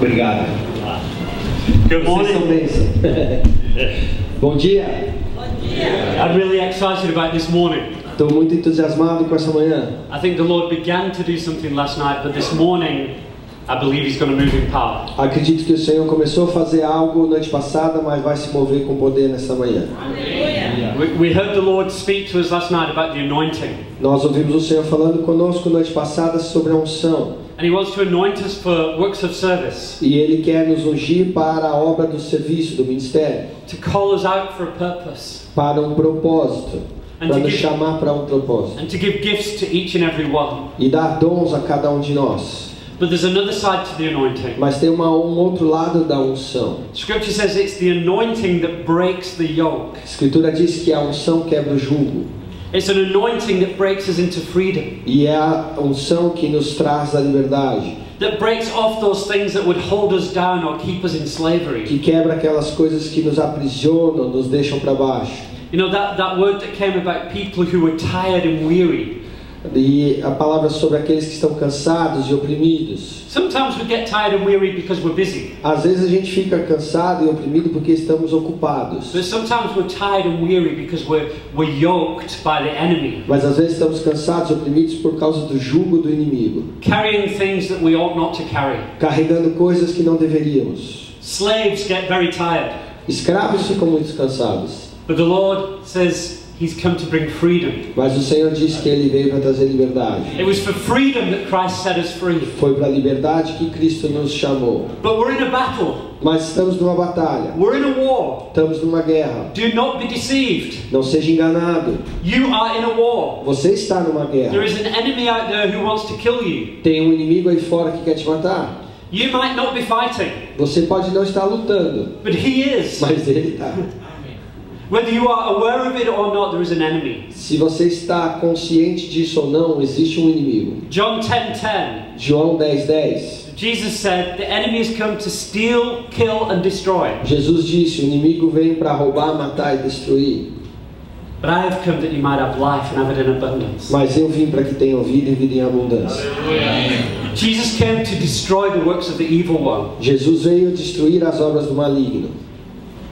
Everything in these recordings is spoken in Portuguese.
Obrigado. Good morning. Bom dia. I'm really excited about this morning. Estou muito entusiasmado com essa manhã. I think the Lord began to do something last night, but this morning I believe He's going to move in power. Acredito que o Senhor começou a fazer algo noite passada, mas vai se mover com poder nessa manhã. We heard the Lord speak to us last night about the anointing. Nós ouvimos o Senhor falando conosco noite passada sobre a unção. And He wants to anoint us for works of service. E Ele quer nos ungir para a obra do serviço, do ministério. To call us out for a purpose. Para um propósito. Para nos chamar para um propósito. And to give gifts to each and every one. E dar dons a cada um de nós. But there's another side to the anointing. Mas tem um outro lado da unção. Scripture says it's the anointing that breaks the yoke. A Escritura diz que a unção quebra o jugo. It's an anointing that breaks us into freedom. E é a unção que nos traz a liberdade. That breaks off those things that would hold us down or keep us in slavery. Que quebra aquelas coisas que nos aprisionam, nos deixam para baixo. You know, that word that came about people who were tired and weary. E a palavra sobre aqueles que estão cansados e oprimidos. Sometimes we get tired and weary because we're busy. Às vezes a gente fica cansado e oprimido porque estamos ocupados. But sometimes we're tired and weary because we're yoked by the enemy. Mas às vezes estamos cansados e oprimidos por causa do jugo do inimigo. Carrying things that we ought not to carry. Carregando coisas que não deveríamos. Slaves get very tired. Escravos ficam muito cansados. But the Lord says He's come to bring freedom. Mas o Senhor disse que Ele veio para trazer liberdade. It was for freedom that Christ set us free. Foi para a liberdade que Cristo nos chamou. But we're in a battle. Mas estamos numa batalha. We're in a war. Estamos numa guerra. Do not be deceived. Não seja enganado. You are in a war. Você está numa guerra. There is an enemy out there who wants to kill you. Tem um inimigo aí fora que quer te matar. You might not be fighting. Você pode não estar lutando. But he is. Mas ele está. Whether you are aware of it or not, there is an enemy. Se você está consciente disso ou não, existe um inimigo. John 10:10. João 10:10. Jesus said, "The enemy has come to steal, kill and destroy." Jesus disse, o inimigo vem para roubar, matar e destruir. But I have come that you might have life and have it in abundance. Mas eu vim para que tenham vida e vida em abundância. Jesus came to destroy the works of the evil one. Jesus veio destruir as obras do maligno.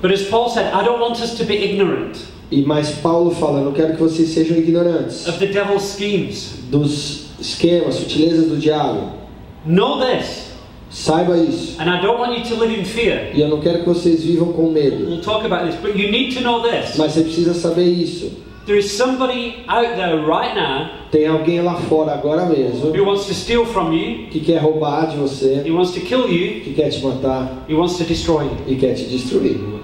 But as Paul said, I don't want us to be ignorant. Mas Paulo fala, eu não quero que vocês sejam ignorantes Of the devil's schemes. dos esquemas, sutilezas do diabo. Know this. Saiba isso. And I don't want you to live in fear. E eu não quero que vocês vivam com medo. We'll talk about this, but you need to know this. Mas você precisa saber isso. There is somebody out there right now. Tem alguém lá fora agora mesmo Who wants to steal from you. que quer roubar de você, He wants to kill you. que quer te matar He wants to destroy you. e quer te destruir.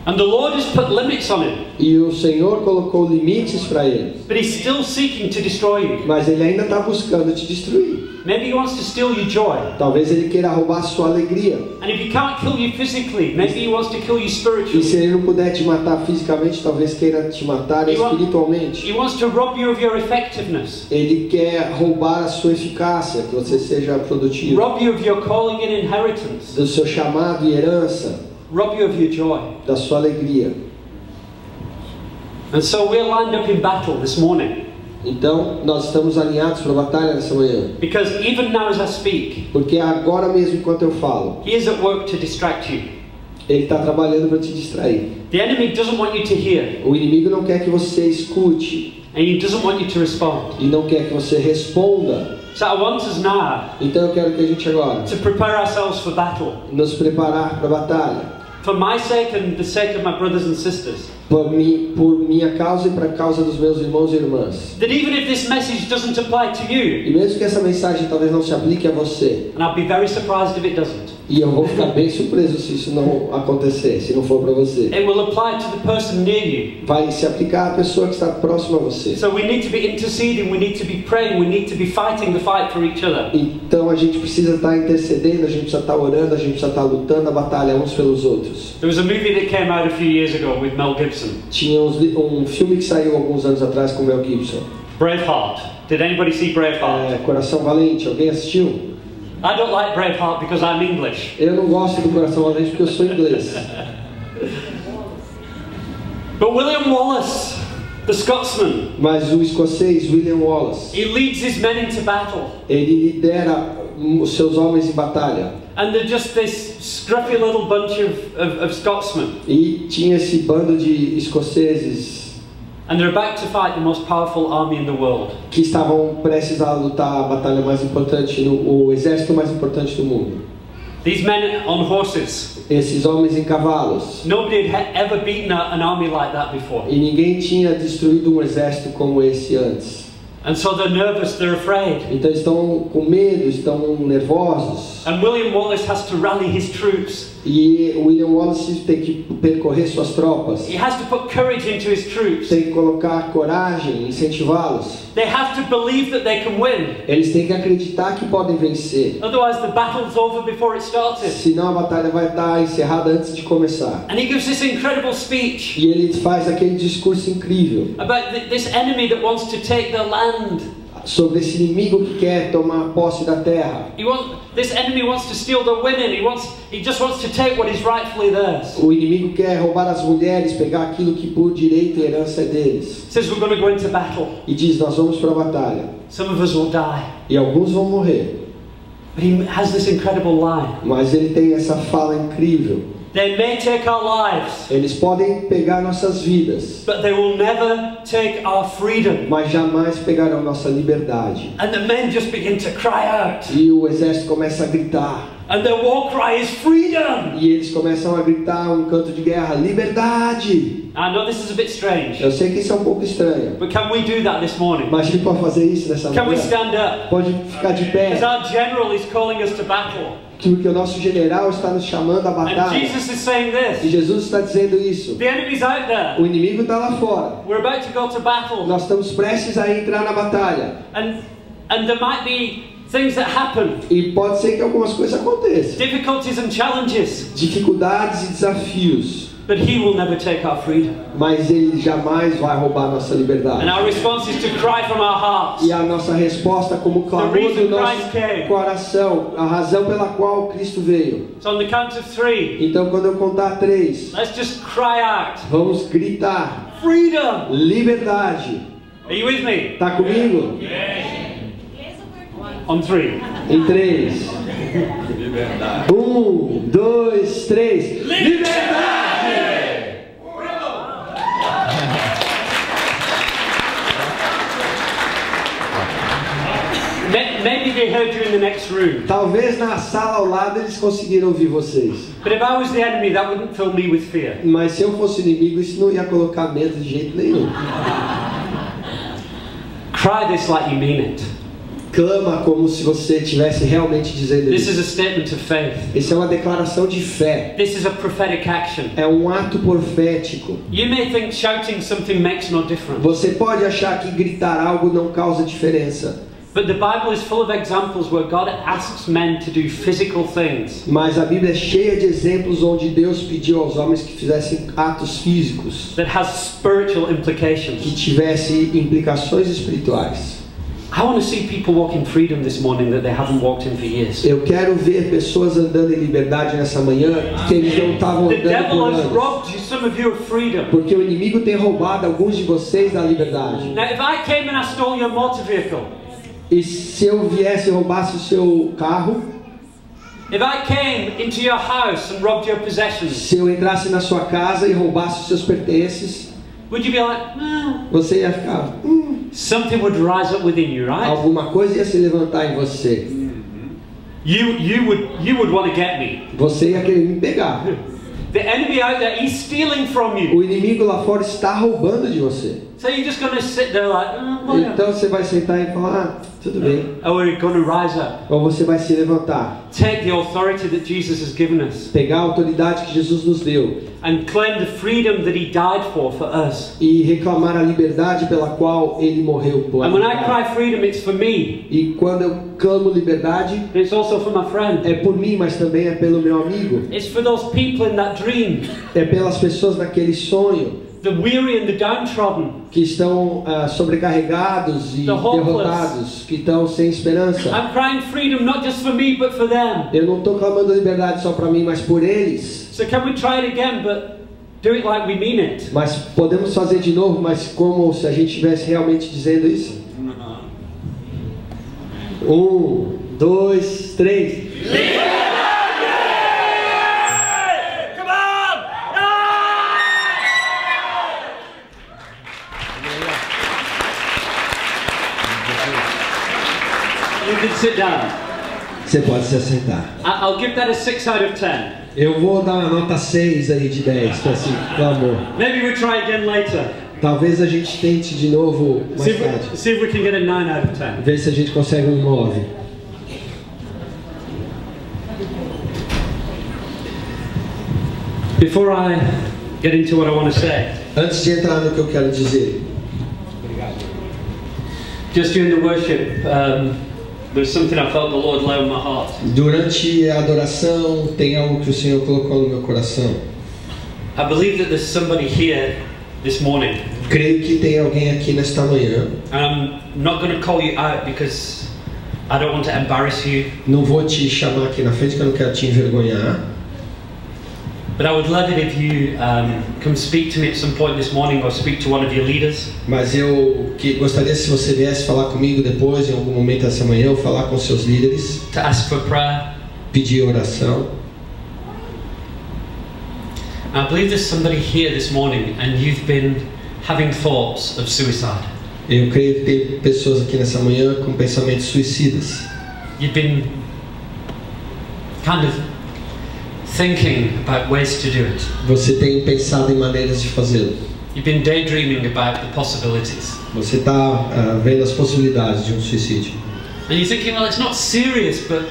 And the Lord has put limits on him. E o Senhor colocou limites para ele. But He's still seeking to destroy you. Mas ele ainda está buscando te destruir. Maybe He wants to steal your joy. Talvez ele queira roubar a sua alegria. And if He can't kill you physically, maybe He wants to kill you E spiritually. se ele não puder te matar fisicamente, talvez queira te matar espiritualmente. He wants to rob you of your effectiveness. Ele quer roubar a sua eficácia, que você seja produtivo. Rob you of your calling and inheritance. Do seu chamado e herança. Rob you of your joy. Da sua alegria. And so we're lined up in battle this morning. Então, nós estamos alinhados para a batalha nessa manhã. Because even now as I speak, porque agora mesmo enquanto eu falo, He is at work to distract you. Ele está trabalhando para te distrair. The enemy doesn't want you to hear. O inimigo não quer que você escute. And he doesn't want you to respond. E não quer que você responda. So I want us now então eu quero que a gente agora to prepare ourselves for battle. Nos preparar para a batalha. For my sake and the sake of my brothers and sisters. Por minha causa e para a causa dos meus irmãos e irmãs. That even if this message doesn't apply to you, e mesmo que essa mensagem talvez não se aplique a você, and I'll be very surprised if it doesn't. E eu vou ficar bem surpreso se isso não acontecer, se não for para você. It will apply to the person near you. Vai se aplicar à pessoa que está próxima a você. So we need to be interceding, we need to be praying, we need to be fighting the fight for each other. Então a gente precisa estar intercedendo, a gente precisa estar orando, a gente precisa estar lutando a batalha uns pelos outros. There was a movie that came out a few years ago with Mel Gibson. Tinha um filme que saiu alguns anos atrás com Mel Gibson. Braveheart. Did anybody see Braveheart? Coração Valente. Alguém assistiu? I don't like Braveheart because I'm English. Eu não gosto do Coração Valente porque eu sou inglês. But William Wallace, the Scotsman, mas o escocês William Wallace, he leads his men into battle. Ele lidera os seus homens em batalha. And they're just this scruffy little bunch of Scotsmen. E tinha esse bando de escoceses And they're about to fight the most powerful army in the world. que estavam prestes a lutar a batalha mais importante, o exército mais importante do mundo. These men on horses. Esses homens em cavalos. Nobody had ever beaten an army like that before. E ninguém tinha destruído um exército como esse antes. And so they're nervous, they're afraid. Então estão com medo, estão nervosos. And William Wallace has to rally his troops. E William Wallace tem que percorrer suas tropas. He has to put courage into his troops. Tem que colocar coragem, incentivá-los. They have to believe that they can win. Eles têm que acreditar que podem vencer. Otherwise the battle's over before it started. Senão a batalha vai estar encerrada antes de começar. And he gives this incredible speech. E ele faz aquele discurso incrível About this enemy that wants to take the land. sobre esse inimigo que quer tomar posse da terra. This enemy wants to steal the women. He just wants to take what is rightfully theirs. O inimigo quer roubar as mulheres, pegar aquilo que por direito e herança é deles. Says we're going to go into battle. E diz, nós vamos para a batalha. Some of us will die. E alguns vão morrer. But he has this incredible line. Mas ele tem essa fala incrível. They may take our lives. Eles podem pegar nossas vidas. But they will never take our freedom. Mas jamais pegarão nossa liberdade. And the men just begin to cry out. E o exército começa a gritar. And their war cry is freedom. E eles começam a gritar um canto de guerra, liberdade. I know this is a bit strange. Eu sei que isso é um pouco estranho. But can we do that this morning? Mas a gente pode fazer isso nessa Can we manhã? stand up? Pode ficar de pé. Because our general is calling us to battle. Porque o nosso general está nos chamando à And batalha. Jesus is saying E this. Jesus está dizendo isso. The enemy's out there. O inimigo está lá fora. We're about to go to battle. Nós estamos prestes a entrar na batalha. And there might be things that happen. E pode ser que algumas coisas aconteçam. Difficulties and challenges. Dificuldades e desafios. But he will never take our freedom. Mas ele jamais vai roubar nossa liberdade. And our response is to cry from our hearts. E a nossa resposta como clamor do nosso coração, a razão pela qual Cristo veio. So on the count of 3. Então quando eu contar 3, Let's just cry out. vamos gritar: Freedom! liberdade. Are you with me? Tá comigo? On 3. Em 3. Liberdade. 1, 2, 3. Liberdade! Maybe they heard you in the next room. Talvez na sala ao lado eles conseguiram ouvir vocês. But if I was the enemy, that wouldn't fill me with fear. Mas se eu fosse inimigo, isso não ia colocar medo de jeito nenhum. Cry this like you mean it. Clama como se você estivesse realmente dizendo This is isso. a statement of faith. Isso é uma declaração de fé. This is a prophetic action. É um ato profético. You may think shouting something makes no difference. Você pode achar que gritar algo não causa diferença. But the Bible is full of examples where God asks men to do physical things. Mas a Bíblia é cheia de exemplos onde Deus pediu aos homens que fizessem atos físicos That has spiritual que implications. tivessem implicações espirituais. I want to see people walk in freedom this morning that they haven't walked in for years. Eu quero ver pessoas andando em liberdade nessa manhã que eles não estavam The andando devil por has anos. robbed you, some of you, of freedom. Porque o inimigo tem roubado alguns de vocês da liberdade. Now, if I came and I stole your motor vehicle, E se eu viesse e roubasse o seu carro, if I came into your house and robbed your possessions, se eu entrasse na sua casa e roubasse os seus pertences, would you be like, você ia ficar, something would rise up within you, right? alguma coisa ia se levantar em você. You would want to get me. Você ia querer me pegar. The enemy out there, he's stealing from you. O inimigo lá fora está roubando de você. So you're just going to sit there like, whatever. Então você vai sentar e falar, tudo bem. Or you're going to rise up. Ou você vai se levantar, Take the authority that Jesus has given us pegar a autoridade que Jesus nos deu and claim the freedom that he died for us. e reclamar a liberdade pela qual Ele morreu por And when I nós. cry freedom, it's for me. E quando eu clamo liberdade, But it's also for my friend. é por mim, mas também é pelo meu amigo. It's for those people in that dream, É pelas pessoas naquele sonho the weary and the downtrodden. que estão sobrecarregados e The hopeless. derrotados, que estão sem esperança. I'm crying freedom not just for me, but for them. Eu não estou clamando liberdade só para mim, mas por eles. So can we try it again, but do it like we mean it? Mas podemos fazer de novo, mas como se a gente estivesse realmente dizendo isso? 1, 2, 3. Liberdade! You can sit down. Você pode se assentar. I'll give that a 6 out of 10. Eu vou dar uma nota 6 aí de 10, para assim, pelo amor. Maybe we try again later. Talvez a gente tente de novo mais tarde. See if we can get a 9 out of 10. Ver se a gente consegue um 9. Before I get into what I want to say, Antes de entrar no que eu quero dizer, just during the worship, there's something I felt the Lord lay on my heart. durante a adoração tem algo que o Senhor colocou no meu coração. I believe that there's somebody here this morning. Creio que tem alguém aqui nesta manhã. I'm not going to call you out because I don't want to embarrass you, Não vou te chamar aqui na frente, que eu não quero te envergonhar. but I would love it if you come speak to me at some point this morning or speak to one of your leaders. Mas eu gostaria se você viesse falar comigo depois, em algum momento essa manhã, ou falar com seus líderes, To ask for prayer. pedir oração. I believe there's somebody here this morning and you've been having thoughts of suicide. Eu creio que tem pessoas aqui nessa manhã com pensamentos suicidas. You've been kind of thinking about ways to do it. Você tem pensado em maneiras de fazê-lo. You've been daydreaming about the possibilities. Você está vendo as possibilidades de um suicídio. And you're thinking, well, it's not serious, but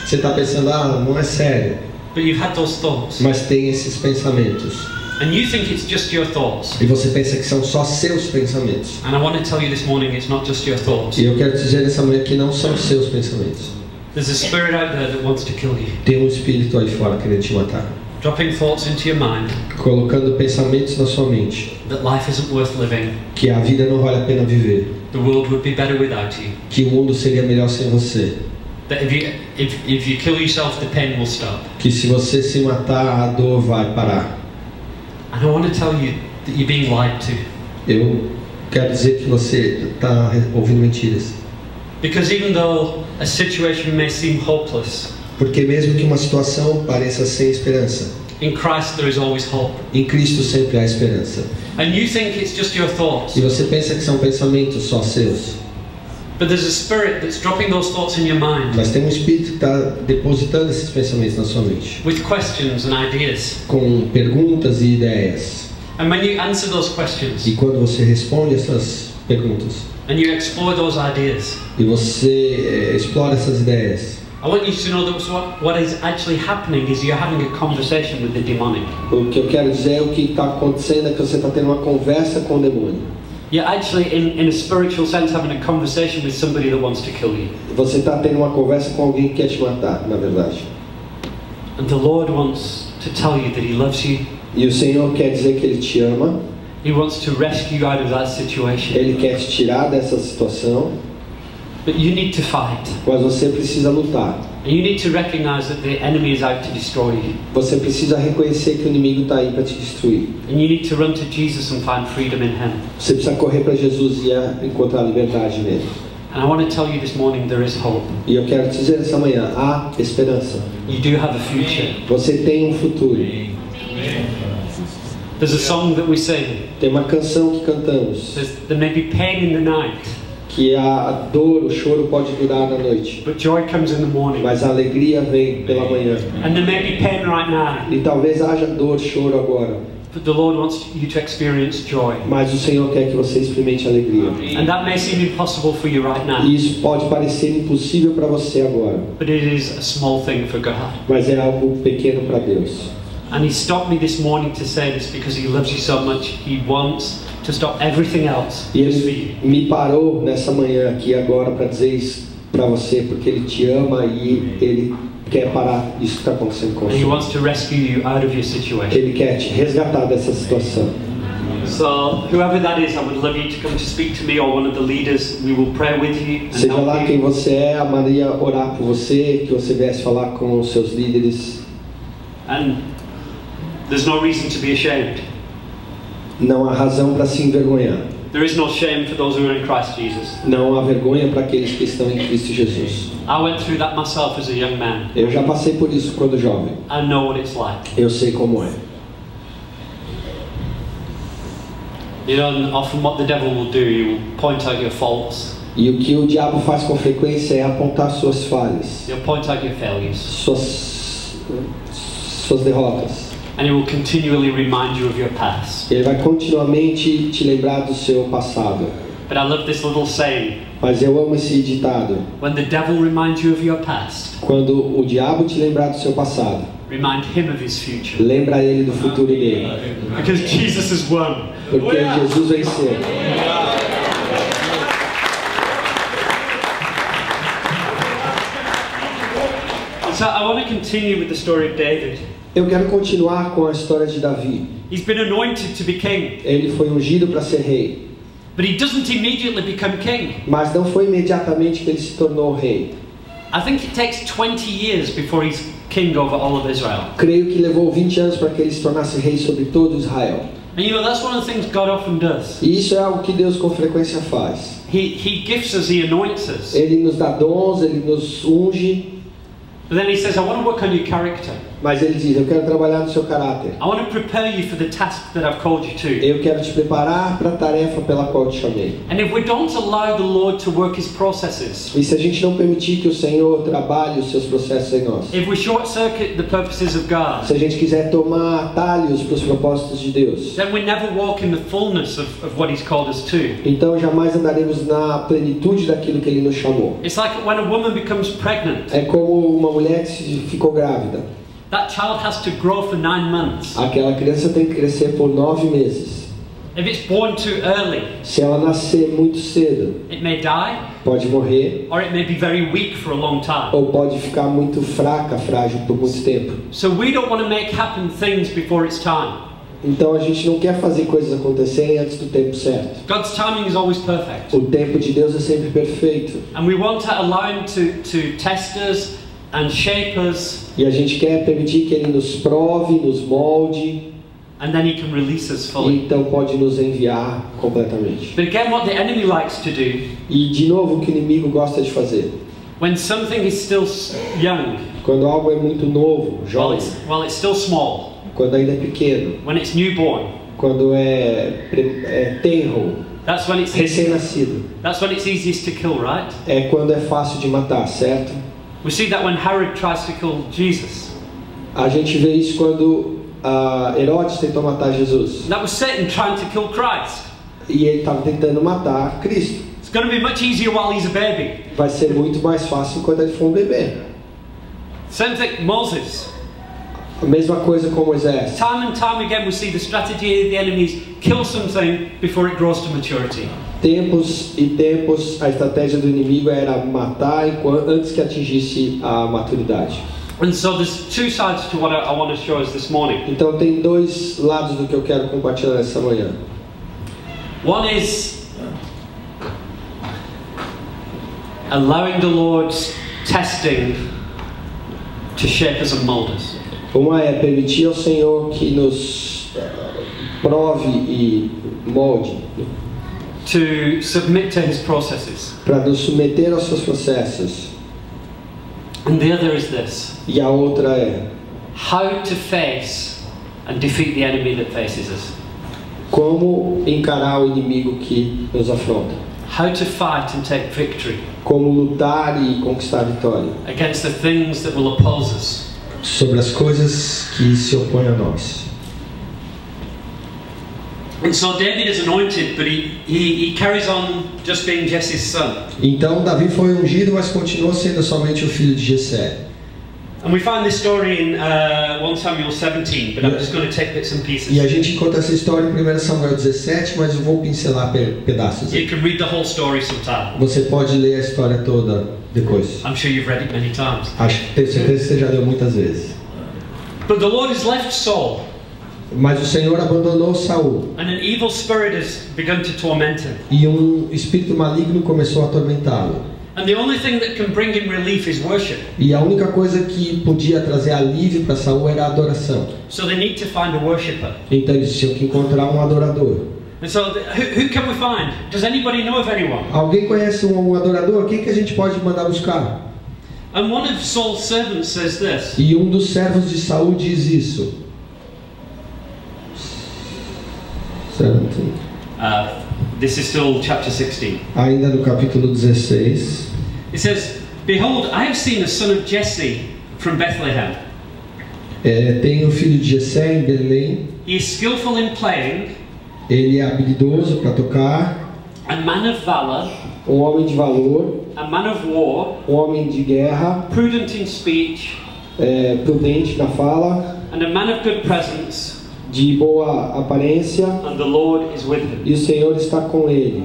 Você está pensando, não é sério, you've had those thoughts. mas tem esses pensamentos. And you think it's just your thoughts. E você pensa que são só seus pensamentos. And I want to tell you this morning, it's not just your thoughts. E eu quero te dizer nessa manhã que não são seus pensamentos. There's a spirit out there that wants to kill you. Tem um espírito aí fora querendo te matar. Dropping thoughts into your mind Colocando pensamentos na sua mente. that life isn't worth living. Que a vida não vale a pena viver. The world would be better without you. Que o mundo seria melhor sem você. That if you kill yourself, the pain will stop. Que se você se matar, a dor vai parar. And I want to tell you that you're being lied to. Eu quero dizer que você está ouvindo mentiras. Because even though a situation may seem hopeless, Porque mesmo que uma situação pareça sem esperança, in Christ there is always hope. em Cristo sempre há esperança. And you think it's just your thoughts, E você pensa que são pensamentos só seus. but there's a spirit that's dropping those thoughts in your mind Mas tem um espírito que está depositando esses pensamentos na sua mente. with questions and ideas. Com perguntas e ideias. And when you answer those questions E quando você responde essas perguntas, and you explore those ideas, e você explora essas ideias, I want you to know that what is actually happening is you're having a conversation with the demonic. o que eu quero dizer é o que está acontecendo é que você está tendo uma conversa com o demônio. You're actually, in a spiritual sense, having a conversation with somebody that wants to kill you. Você está tendo uma conversa com alguém que quer te matar, na verdade. And the Lord wants to tell you that He loves you. E o Senhor quer dizer que Ele te ama. He wants to rescue you out of that situation. Ele quer te tirar dessa situação. But you need to fight. Mas você precisa lutar. And you need to recognize that the enemy is out to destroy you. Você precisa reconhecer que o inimigo está aí para te destruir. And you need to run to Jesus and find freedom in Him. Você precisa correr para Jesus e encontrar liberdade nele. And I want to tell you this morning there is hope. E eu quero te dizer essa manhã, há esperança. You do have a future. Você tem um futuro. There's a song that we sing. Tem uma canção que cantamos. There may be pain in the night, Que a dor, o choro pode durar na noite. but joy comes in the morning. Mas a alegria vem pela manhã. And there may be pain right now, E talvez haja dor, choro agora. but the Lord wants you to experience joy. Mas o Senhor quer que você experimente alegria. And that may seem impossible for you right now, E isso pode parecer impossível para você agora. but it is a small thing for God. Mas é algo pequeno para Deus. And He stopped me this morning to say this because He loves you so much. He wants to stop everything else E just for you. Ele me parou nessa manhã aqui agora para dizer isso para você, porque Ele te ama e Ele quer parar isso que está acontecendo com And He você. wants to rescue you out of your situation. Ele quer te resgatar dessa situação. So, whoever that is, I would love you to come to speak to me or one of the leaders. We will pray with you and Seja lá help quem you. você é, a Maria orar por você, que você viesse falar com os seus líderes. And there's no reason to be ashamed. Não há razão para se envergonhar. There is no shame for those who are in Christ Jesus. Não há vergonha para aqueles que estão em Cristo Jesus. I went through that myself as a young man. Eu já passei por isso quando jovem. I know what it's like. Eu sei como é. You know, and often what the devil will do, he will point out your faults. E o que o diabo faz com frequência é apontar suas falhas, He'll point out your failures. suas derrotas. And he will continually remind you of your past. Ele vai continuamente te lembrar do seu passado. But I love this little saying. Mas eu amo esse ditado. When the devil reminds you of your past, Quando o diabo te lembrar do seu passado, remind him of his future. lembra ele do futuro dele. Because Jesus has won. Porque Jesus venceu. So I want to continue with the story of David. Eu quero continuar com a história de Davi. He's been anointed to be king, Ele foi ungido para ser rei, but he doesn't immediately become king. mas não foi imediatamente que ele se tornou rei. I think it takes 20 years before he's king over all of Israel. Creio que levou 20 anos para que ele se tornasse rei sobre todo Israel. And you know, that's one of the things God often does. E isso é algo que Deus com frequência faz. He gifts us, he anoints us. Ele nos dá dons, ele nos unge, But then he says, I want to work on your character. mas ele diz: eu quero trabalhar no seu caráter. I want to prepare you for the task that I've called you to. Eu quero te preparar para a tarefa pela qual te chamei. And if we don't allow the Lord to work his processes, E se a gente não permitir que o Senhor trabalhe os seus processos em nós, if we short circuit the purposes of God, se a gente quiser tomar atalhos para os propósitos de Deus, then we never walk in the fullness of what he's called us to. então jamais andaremos na plenitude daquilo que ele nos chamou. It's like when a woman becomes pregnant, É como uma mulher que ficou grávida. that child has to grow for 9 months. Aquela criança tem que crescer por 9 meses. If it's born too early, Se ela nascer muito cedo, it may die, pode morrer, or it may be very weak for a long time. ou pode ficar muito fraca, frágil por muito tempo. So we don't want to make happen things before it's time. Então a gente não quer fazer coisas acontecerem antes do tempo certo. God's timing is always perfect. O tempo de Deus é sempre perfeito. And we want to allow him to test us and shape us, E a gente quer permitir que Ele nos prove, nos molde, and then he can release us e fully. então pode nos enviar completamente. But again, what the enemy likes to do, E de novo o que o inimigo gosta de fazer. when something is still young, Quando algo é muito novo, jovem, while it's still small, quando ainda é pequeno, when it's newborn, quando é tenro, that's when it's easy, recém-nascido, that's when it's easiest to kill, right? é quando é fácil de matar, certo? We see that when Herod tries to kill Jesus. A gente vê isso quando Herodes tentou matar Jesus. That was Satan trying to kill Christ. E ele estava tentando matar Cristo. It's going to be much easier while he's a baby. Vai ser muito mais fácil quando ele for um bebê. Same thing, Moses. A mesma coisa com Moisés. Time and time again we see the strategy of the enemies: kill something before it grows to maturity. Tempos e tempos, a estratégia do inimigo era matar antes que atingisse a maturidade. And so there's two sides to what I want to show us this morning. Então tem dois lados do que eu quero compartilhar nessa manhã. One is allowing the Lord's testing to shape us and mold us. Uma é permitir ao Senhor que nos prove e molde, To submit to his processes. para nos submeter aos seus processos. And the other is this: E a outra é how to face and defeat the enemy that faces us. como encarar o inimigo que nos afronta. How to fight and take victory Como lutar e conquistar a vitória against the things that will oppose us. sobre as coisas que se opõem a nós. And so David is anointed, but he carries on just being Jesse's son. Então Davi foi ungido, mas continuou sendo somente o filho de Jessé. And we find this story in 1 Samuel 17, but I'm just going to take bits and pieces. E a gente encontra essa história em 1 Samuel 17, mas eu vou pincelar pedaços. You can read the whole story sometime. Você pode ler a história toda depois. I'm sure you've read it many times. Tenho certeza que você já leu muitas vezes. But the Lord has left Saul, Mas o Senhor abandonou Saul, and an evil spirit has begun to torment him. e um espírito maligno começou a atormentá-lo. And the only thing that can bring him relief is worship. E a única coisa que podia trazer alívio para Saul era a adoração. So they need to find a worshipper. Então eles tinham que encontrar um adorador. And so who can we find? Does anybody know of anyone? Alguém conhece um adorador? Quem que a gente pode mandar buscar? And one of Saul's servants says this: E um dos servos de Saul diz isso. 17. This is still chapter 16. Ainda no capítulo 16. It says, "Behold, I have seen a son of Jesse from Bethlehem. Tem o filho de Jessé em Belém. He is skillful in playing, Ele é habilidoso para tocar, a man of valor, um homem de valor, a man of war, um homem de guerra, prudent in speech, prudente na fala, and a man of good presence, de boa aparência, and the Lord is with him." e o Senhor está com ele.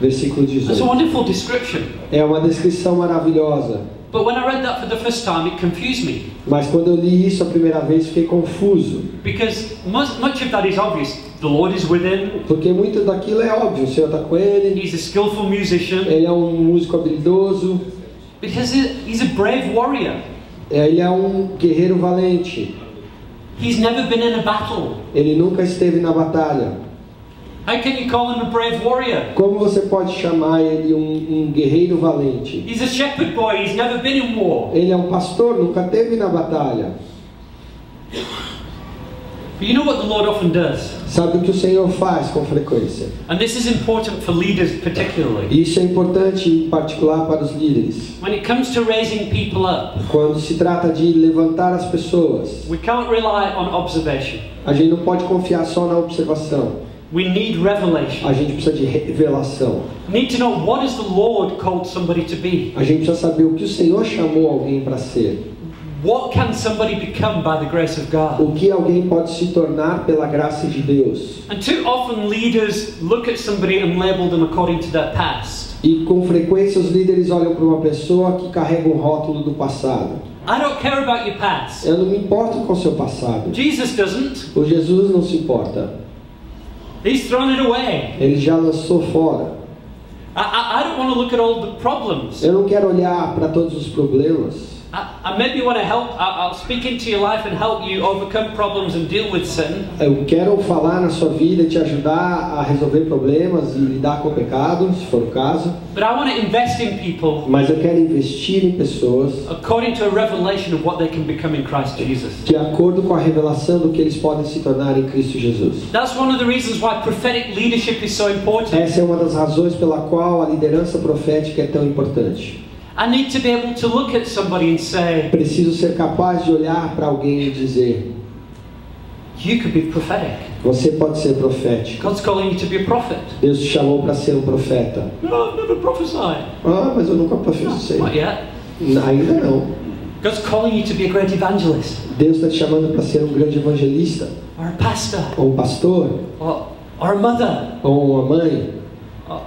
Versículo That's a 18. wonderful description. É uma descrição maravilhosa. But when I read that for the first time, it confused me. Mas quando eu li isso a primeira vez, fiquei confuso. Because much of that is obvious. The Lord is with him. Porque muito daquilo é óbvio. O Senhor está com ele. He's a skillful musician. Ele é um músico habilidoso. Because he's a brave warrior. Ele é um guerreiro valente. He's never been in a battle. Ele nunca esteve na batalha. How can you call him a brave warrior? Como você pode chamar ele um guerreiro valente? He's a shepherd boy. He's never been in war. Ele é um pastor, nunca esteve na batalha. But you know what the Lord often does? Sabe o que o Senhor faz com frequência? And this is important for leaders particularly. Isso é importante em particular para os líderes. When it comes to raising people up, Quando se trata de levantar as pessoas, we can't rely on observation. a gente não pode confiar só na observação. We need revelation. A gente precisa de revelação. We need to know what has the Lord called somebody to be. A gente precisa saber o que o Senhor chamou alguém para ser. What can somebody become by the grace of God? O que alguém pode se tornar pela graça de Deus. And too often leaders look at somebody and label them according to their past. E com frequência os líderes olham para uma pessoa que carrega um rótulo do passado. I don't care about your past. Eu não me importo com o seu passado. Jesus doesn't. O Jesus não se importa. He's thrown it away. Ele já lançou fora. I don't want to look at all the problems. Eu não quero olhar para todos os problemas. I maybe want to help. I'll speak into your life and help you overcome problems and deal with sin. Eu quero falar na sua vida e te ajudar a resolver problemas e lidar com o pecado, se for o caso. But I want to invest in people Mas eu quero investir em pessoas according to a revelation of what they can become in Christ Jesus. de acordo com a revelação do que eles podem se tornar em Cristo Jesus. That's one of the reasons why prophetic leadership is so important. Essa é uma das razões pela qual a liderança profética é tão importante. I need to be able to look at somebody and say, Preciso ser capaz de olhar para alguém e dizer: you could be prophetic. você pode ser profético. God's calling you to be a prophet. Deus te chamou para ser um profeta. No, I've never prophesied. Ah, mas eu nunca profetizei. Not yet. Ainda não. God's calling you to be a great evangelist, Deus está te chamando para ser um grande evangelista, or a pastor, ou um pastor, or a mother, ou uma mãe,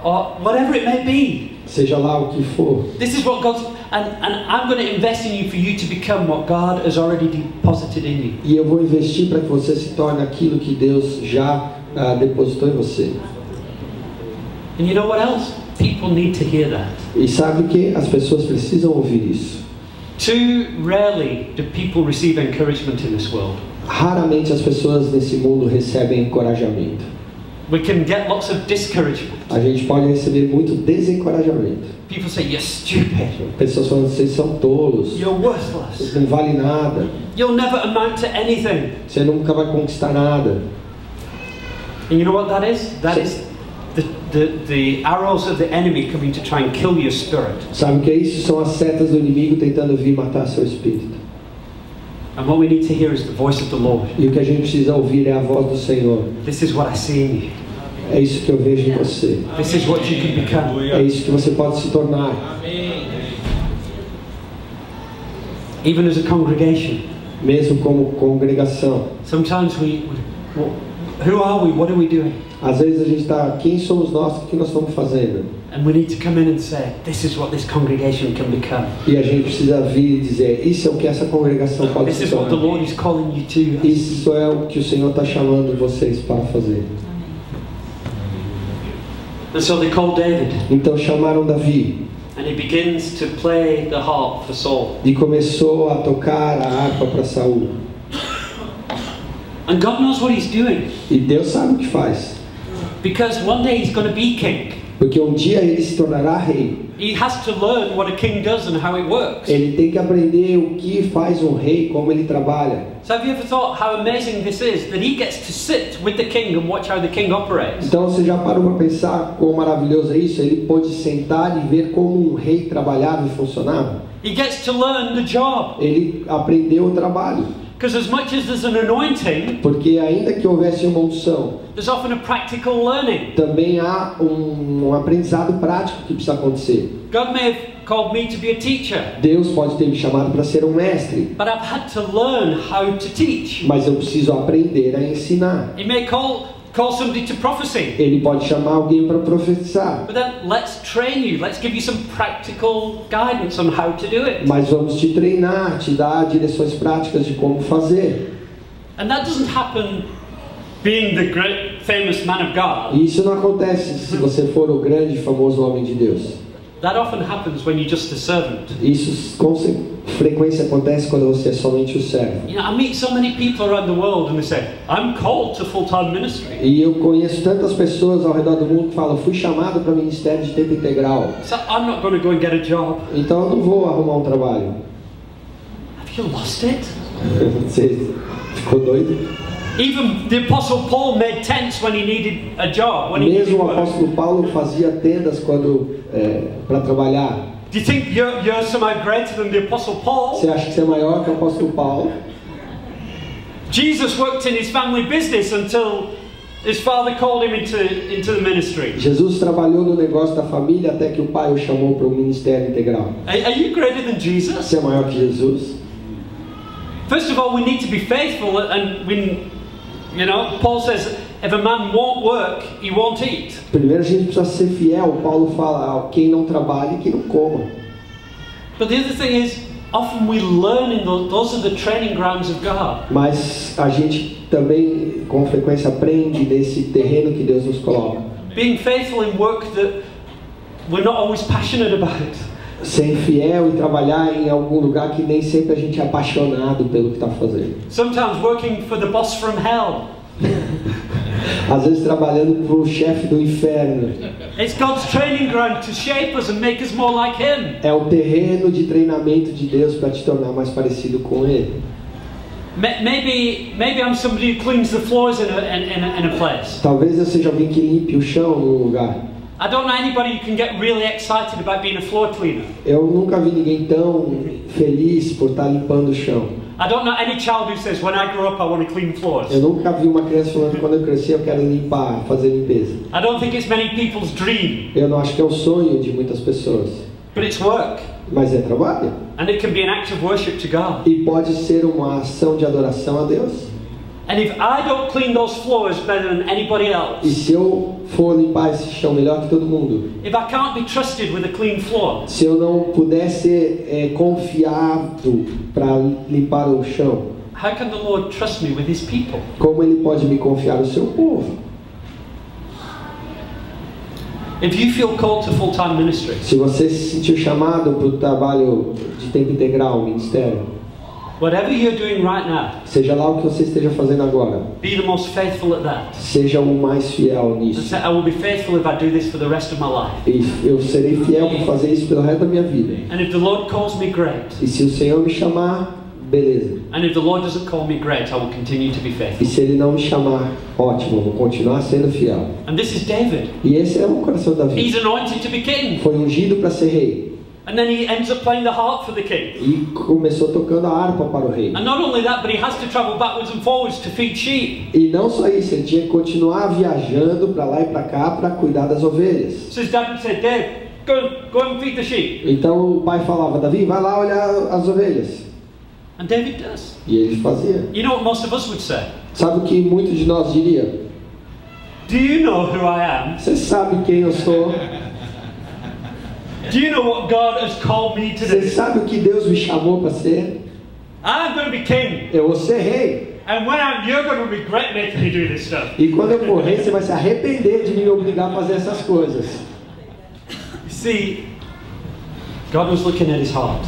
or whatever it may be. seja lá o que for. This is what God's, and I'm going to invest in you for you to become what God has already deposited in you. E eu vou investir para que você se torne aquilo que Deus já depositou em você. And you know what else? People need to hear that. E sabe o que? As pessoas precisam ouvir isso. Too rarely do people receive encouragement in this world. Raramente as pessoas nesse mundo recebem encorajamento. We can get lots of discouragement. A gente pode receber muito desencorajamento. People say, you're stupid, Pessoas falando: vocês são tolos, you're worthless, não vale nada, you'll never amount to anything. você nunca vai conquistar nada. And you know what that is? That is the arrows of the enemy coming to try and kill your spirit. Sabe o que é isso? São as setas do inimigo tentando vir matar seu espírito. And what we need to hear is the voice of the Lord. E o que a gente precisa ouvir é a voz do Senhor. This is what I see in you. É isso que eu vejo em você. This is what you can become. É isso que você pode se tornar. Even as a congregation. Mesmo como congregação. Sometimes who are we? What are we doing? Às vezes a gente está: quem somos nós? O que nós estamos fazendo? And we need to come in and say, this is what this congregation can become. E a gente precisa vir e dizer: isso é o que essa congregação pode This se is what the tornar. Lord is calling you to. Isso é o que o Senhor está chamando vocês para fazer. And so they called David, Então chamaram Davi and he begins to play the harp for Saul. e começou a tocar a harpa para Saul. And God knows what he's doing, E Deus sabe o que faz, because one day he's going to be king. porque um dia ele se tornará rei. he has to learn what a king does and how it works. Ele tem que aprender o que faz um rei, como ele trabalha. So have you ever thought how amazing this is, that he gets to sit with the king and watch how the king operates? Então você já parou para pensar quão maravilhoso é isso? Ele pode sentar e ver como um rei trabalhava e funcionava. He gets to learn the job. Ele aprendeu o trabalho. Because as much as there's an anointing, Porque ainda que houvesse uma unção, there's often a practical learning. também há um aprendizado prático que precisa acontecer. God may have called me to be a teacher, Deus pode ter me chamado para ser um mestre, but I've had to learn how to teach. mas eu preciso aprender a ensinar. He may call somebody to prophecy, Ele pode chamar alguém para profetizar, but then let's train you. Let's give you some practical guidance on how to do it. mas vamos te treinar, te dar direções práticas de como fazer. And that doesn't happen being the great famous man of God. E isso não acontece se você for o grande e famoso homem de Deus. That often happens when you're just a servant. Isso com frequência acontece quando você é somente o servo. You know, I meet so many people around the world and they say, I'm called to full-time ministry. E eu conheço tantas pessoas ao redor do mundo que falam, fui chamado para ministério de tempo integral. So I'm not going to go and get a job. Então eu não vou arrumar um trabalho. Have you lost it? Você ficou doido? Even the Apostle Paul made tents when he needed a job. When he needed Mesmo o work. apóstolo Paulo fazia tendas quando para trabalhar. Do you think you're somehow greater than the Apostle Paul? Você acha que você é maior que o apóstolo Paulo? Jesus worked in his family business until his father called him into the ministry. Jesus trabalhou no negócio da família até que o pai o chamou para o ministério integral. Are you greater than Jesus? Você é maior que Jesus? First of all, we need to be faithful, and Paul says, if a man won't work, he won't eat. Primeiro a gente precisa ser fiel. Paulo fala, quem não trabalha, que não coma. But the other thing is, often we learn in those are the training grounds of God. Mas a gente também, com frequência, aprende nesse terreno que Deus nos coloca. Being faithful in work that we're not always passionate about. Ser fiel e trabalhar em algum lugar que nem sempre a gente é apaixonado pelo que está fazendo. Sometimes working for the boss from hell. Às vezes trabalhando para o chefe do inferno. It's God's training ground to shape us and make us more like Him. É o terreno de treinamento de Deus para te tornar mais parecido com Ele. Maybe I'm somebody who cleans the floors in a place. Talvez eu seja alguém que limpe o chão num lugar. I don't know anybody who can get really excited about being a floor cleaner. Eu nunca vi ninguém tão feliz por estar limpando o chão. I don't know any child who says, when I grow up I want to clean floors. Eu nunca vi uma criança falando, quando eu crescer eu quero limpar, fazer limpeza. I don't think it's many people's dream. Eu não acho que é o sonho de muitas pessoas. But it's work. Mas é trabalho. And it can be an act of worship to God. E pode ser uma ação de adoração a Deus. And if I don't clean those floors better than anybody E else, se eu for limpar esse chão melhor que todo mundo, if I can't be trusted with a clean floor, se eu não puder ser confiado para limpar o chão, how can the Lord trust me with His people? como Ele pode me confiar o seu povo? If you feel called to full-time ministry, Se você se sentiu chamado para o trabalho de tempo integral, ministério, whatever you're doing right now, seja lá o que você esteja fazendo agora, be the most faithful at that. seja o mais fiel And nisso. say, I will be faithful if I do this for the rest of my life. E eu serei fiel para fazer isso pelo resto da minha vida. And if the Lord calls me, great. E se o Senhor me chamar, beleza. And if the Lord doesn't call me, great. I will continue to be E faithful. se Ele não me chamar, ótimo, eu vou continuar sendo fiel. And this is David. E esse é o coração da He's vida. anointed to be king. Foi ungido para ser rei. And then he ends up playing the harp for the king. E começou tocando a harpa para o rei. And not only that, but he has to travel backwards and forwards to feed sheep. E não só isso, ele tinha que continuar viajando para lá e para cá para cuidar das ovelhas. So his dad would say, Dave, go and feed the sheep. Então o pai falava, Davi, vai lá olhar as ovelhas. And David does. E ele fazia. You know what most of us would say? Sabe o que muitos de nós diria? Do you know who I am? Você sabe quem eu sou? Do you know what God has called me to Você do? sabe o que Deus me chamou para ser? I'm going to be king. Eu vou ser rei. And when you're going to regret making me do this stuff. E quando eu for rei, você vai se arrepender de me obrigar a fazer essas coisas. You see, God was looking at his heart.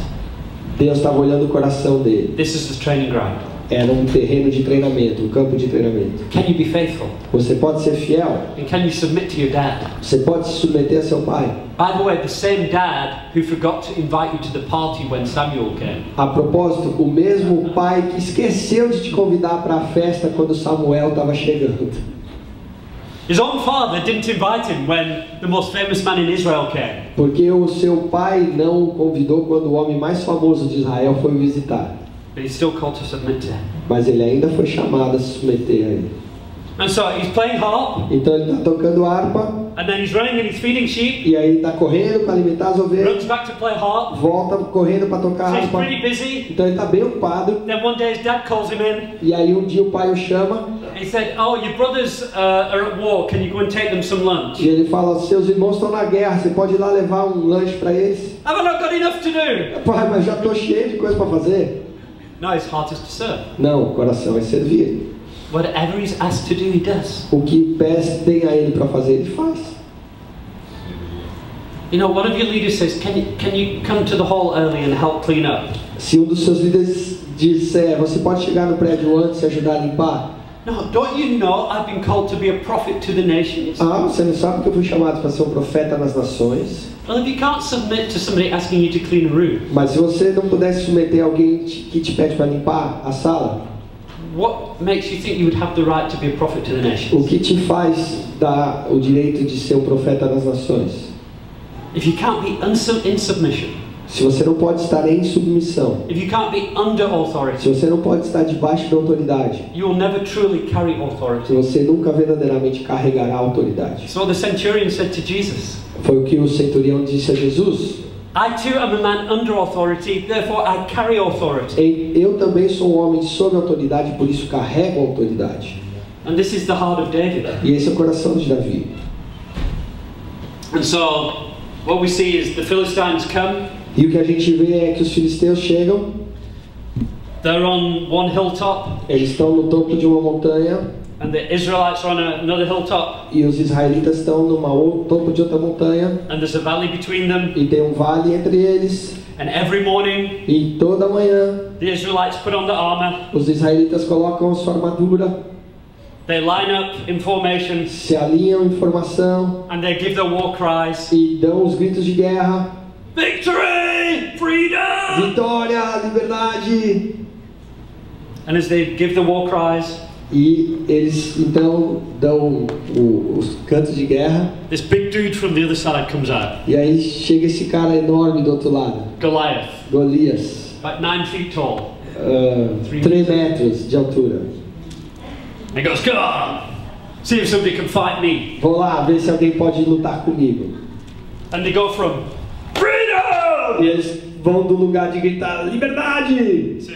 Deus estava olhando o coração dele. This is the training ground. Era um terreno de treinamento, um campo de treinamento. Can you be faithful? Você pode ser fiel. And can you submit to your dad? Você pode se submeter a seu pai. By the way, the same dad who forgot to invite you to the party when Samuel came. A propósito, o mesmo pai que esqueceu de te convidar para a festa quando Samuel estava chegando. His own father didn't invite him when the most famous man in Israel came. Porque o seu pai não o convidou quando o homem mais famoso de Israel foi visitar. But he's still called to submit to him. Mas ele ainda foi chamado a se submeter a ele. And so he's playing harp, Então ele está tocando harpa, and then he's running and he's feeding sheep, e aí está correndo para alimentar as ovelhas, runs back to play harp, volta correndo para tocar so he's harpa. pretty busy. Então ele está bem ocupado. Then one day his dad calls him in. E aí um dia o pai o chama He said, "Oh, your brothers are at war. Can you go and take them some lunch?" e ele fala: seus irmãos estão na guerra, você pode ir lá levar um lanche para eles? Have I not got enough to do? Pai, mas já estou cheio de coisa para fazer. No, his heart is to serve. Não, o coração é servir. Whatever he's asked to do, he does. O que pedem a ele para fazer, ele faz. You know, one of your leaders says, can you come to the hall early and help clean up? Se um dos seus líderes disser: você pode chegar no prédio antes e ajudar a limpar? No, don't you know I've been called to be a prophet to the nations? Ah, você não sabe que eu fui chamado para ser um profeta nas nações? Well, if you can't submit to somebody asking you to clean a room, Mas se você não pudesse submeter alguém que te pede para limpar a sala, what makes you think you would have the right to be a prophet to the o nations? que te faz dar o direito de ser um profeta nas nações? If you can't be in submission, Se você não pode estar em submissão, if you can't be under se authority, você não pode estar debaixo da autoridade, you will never truly carry se authority. você nunca verdadeiramente carregará a autoridade. So the centurion said to Jesus, Foi o que o centurião disse a Jesus: I too am a man under authority, therefore I carry authority. eu também sou um homem sob autoridade, por isso carrego a autoridade. And this is the heart of David. E esse é o coração de Davi. And so what we see is the Philistines come, E o que a gente vê é que os filisteus chegam, they're on one hilltop, eles estão no topo de uma montanha, and the Israelites are on another hilltop, e os israelitas estão no topo de outra montanha, and there's a valley between them, e tem um vale entre eles, and every morning e toda manhã the Israelites put on the armor, os israelitas colocam a sua armadura, they line up in formation, se alinham em formação and they give their war cries, e dão os gritos de guerra: victory, freedom! vitória, liberdade! And as they give the war cries, E eles então dão os cantos de guerra, this big dude from the other side comes out, e aí chega esse cara enorme do outro lado, Goliath, Golias, about 9 feet tall. 3 metros de altura. And he goes, come on, see if somebody can fight me. Vou lá ver se alguém pode lutar comigo. And they go from freedom E eles vão do lugar de gritar liberdade. to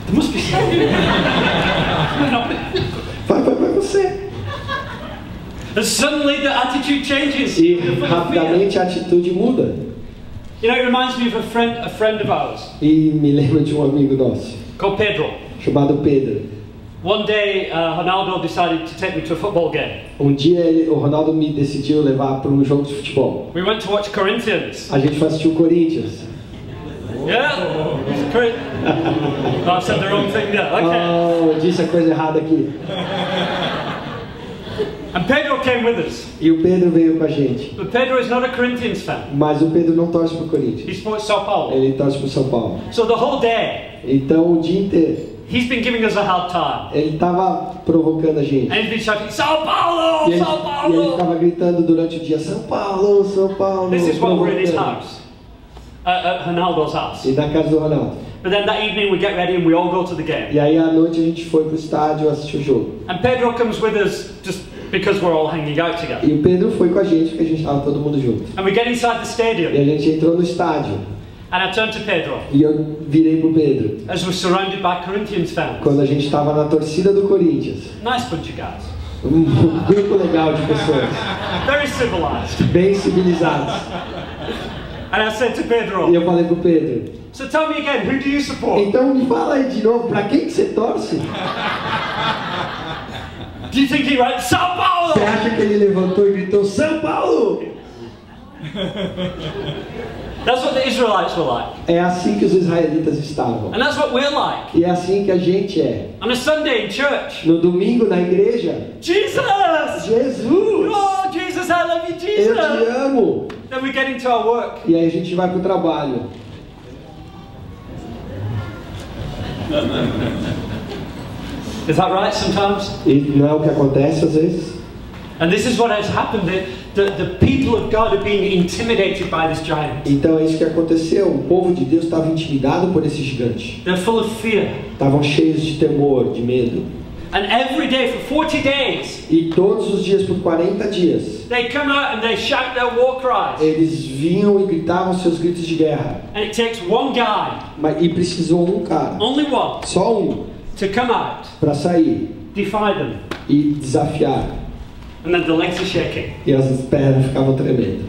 there must be Vai você. and suddenly the attitude changes. E They're full of fear. rapidamente a atitude muda. You know, it reminds me of a friend of ours E me lembro de um amigo nosso called Pedro. chamado Pedro. One day, Ronaldo decided to take me to a football game. Um dia o Ronaldo me decidiu levar para um jogo de futebol. We went to watch Corinthians. A gente foi assistir o Corinthians. Yeah? Oh, I said the wrong thing there. Okay. Oh, eu disse a coisa errada aqui. And Pedro came with us. E o Pedro veio com a gente. But Pedro is not a Corinthians fan. Mas o Pedro não torce para o He Corinthians. supports Sao Paulo. Ele torce para o São Paulo. So the whole day, Então o dia inteiro he's been giving us a hard time. ele estava provocando a gente. And he's been shouting, Sao Paulo! E ele, Sao e ele Paulo! ficava gritando durante o dia: São Paulo, São Paulo. This is while we're in his provocando. house. At Ronaldo's house. E na casa do Ronaldo. But then that evening we get ready and we all go to the game. E aí à noite a gente foi pro estádio assistir o jogo. And Pedro comes with us just because we're all hanging out together. E o Pedro foi com a gente porque a gente estava todo mundo junto. And we get inside the E stadium. a gente entrou no estádio. And I turn to Pedro E eu virei pro Pedro. as we're surrounded by Corinthians fans. Quando a gente estava na torcida do Corinthians. Nice bunch of guys. Um grupo legal de pessoas. Very civilized. Bem civilizados. And I said to E Pedro, eu falei pro Pedro: so tell me again, who do you support? então me fala aí de novo, pra quem que você torce? Do you think he went, Sao Paulo? Você acha que ele levantou e gritou: São Paulo? That's what the Israelites were like. É assim que os israelitas estavam. And that's what we're like. E é assim que a gente é. On a Sunday in church. No domingo na igreja, Jesus! Jesus! Oh, Jesus, I love you, Eu Jesus! te amo! Then we get into our work. E aí a gente vai pro trabalho. Is that right sometimes? E não é o que acontece às vezes? And this is what has happened. The people of God are being intimidated by this giant. Então é isso que aconteceu. O povo de Deus estava intimidado por esse gigante. They're full of fear. Estavam cheios de temor, de medo. And every day for 40 days, E todos os dias, por 40 dias, they come out and they shout their war cries. eles vinham e gritavam seus gritos de guerra. And it takes one guy, E precisou um cara, only one, só um, to come out, para sair defy them. e desafiar. And then the legs are shaking. E as pernas ficavam tremendo.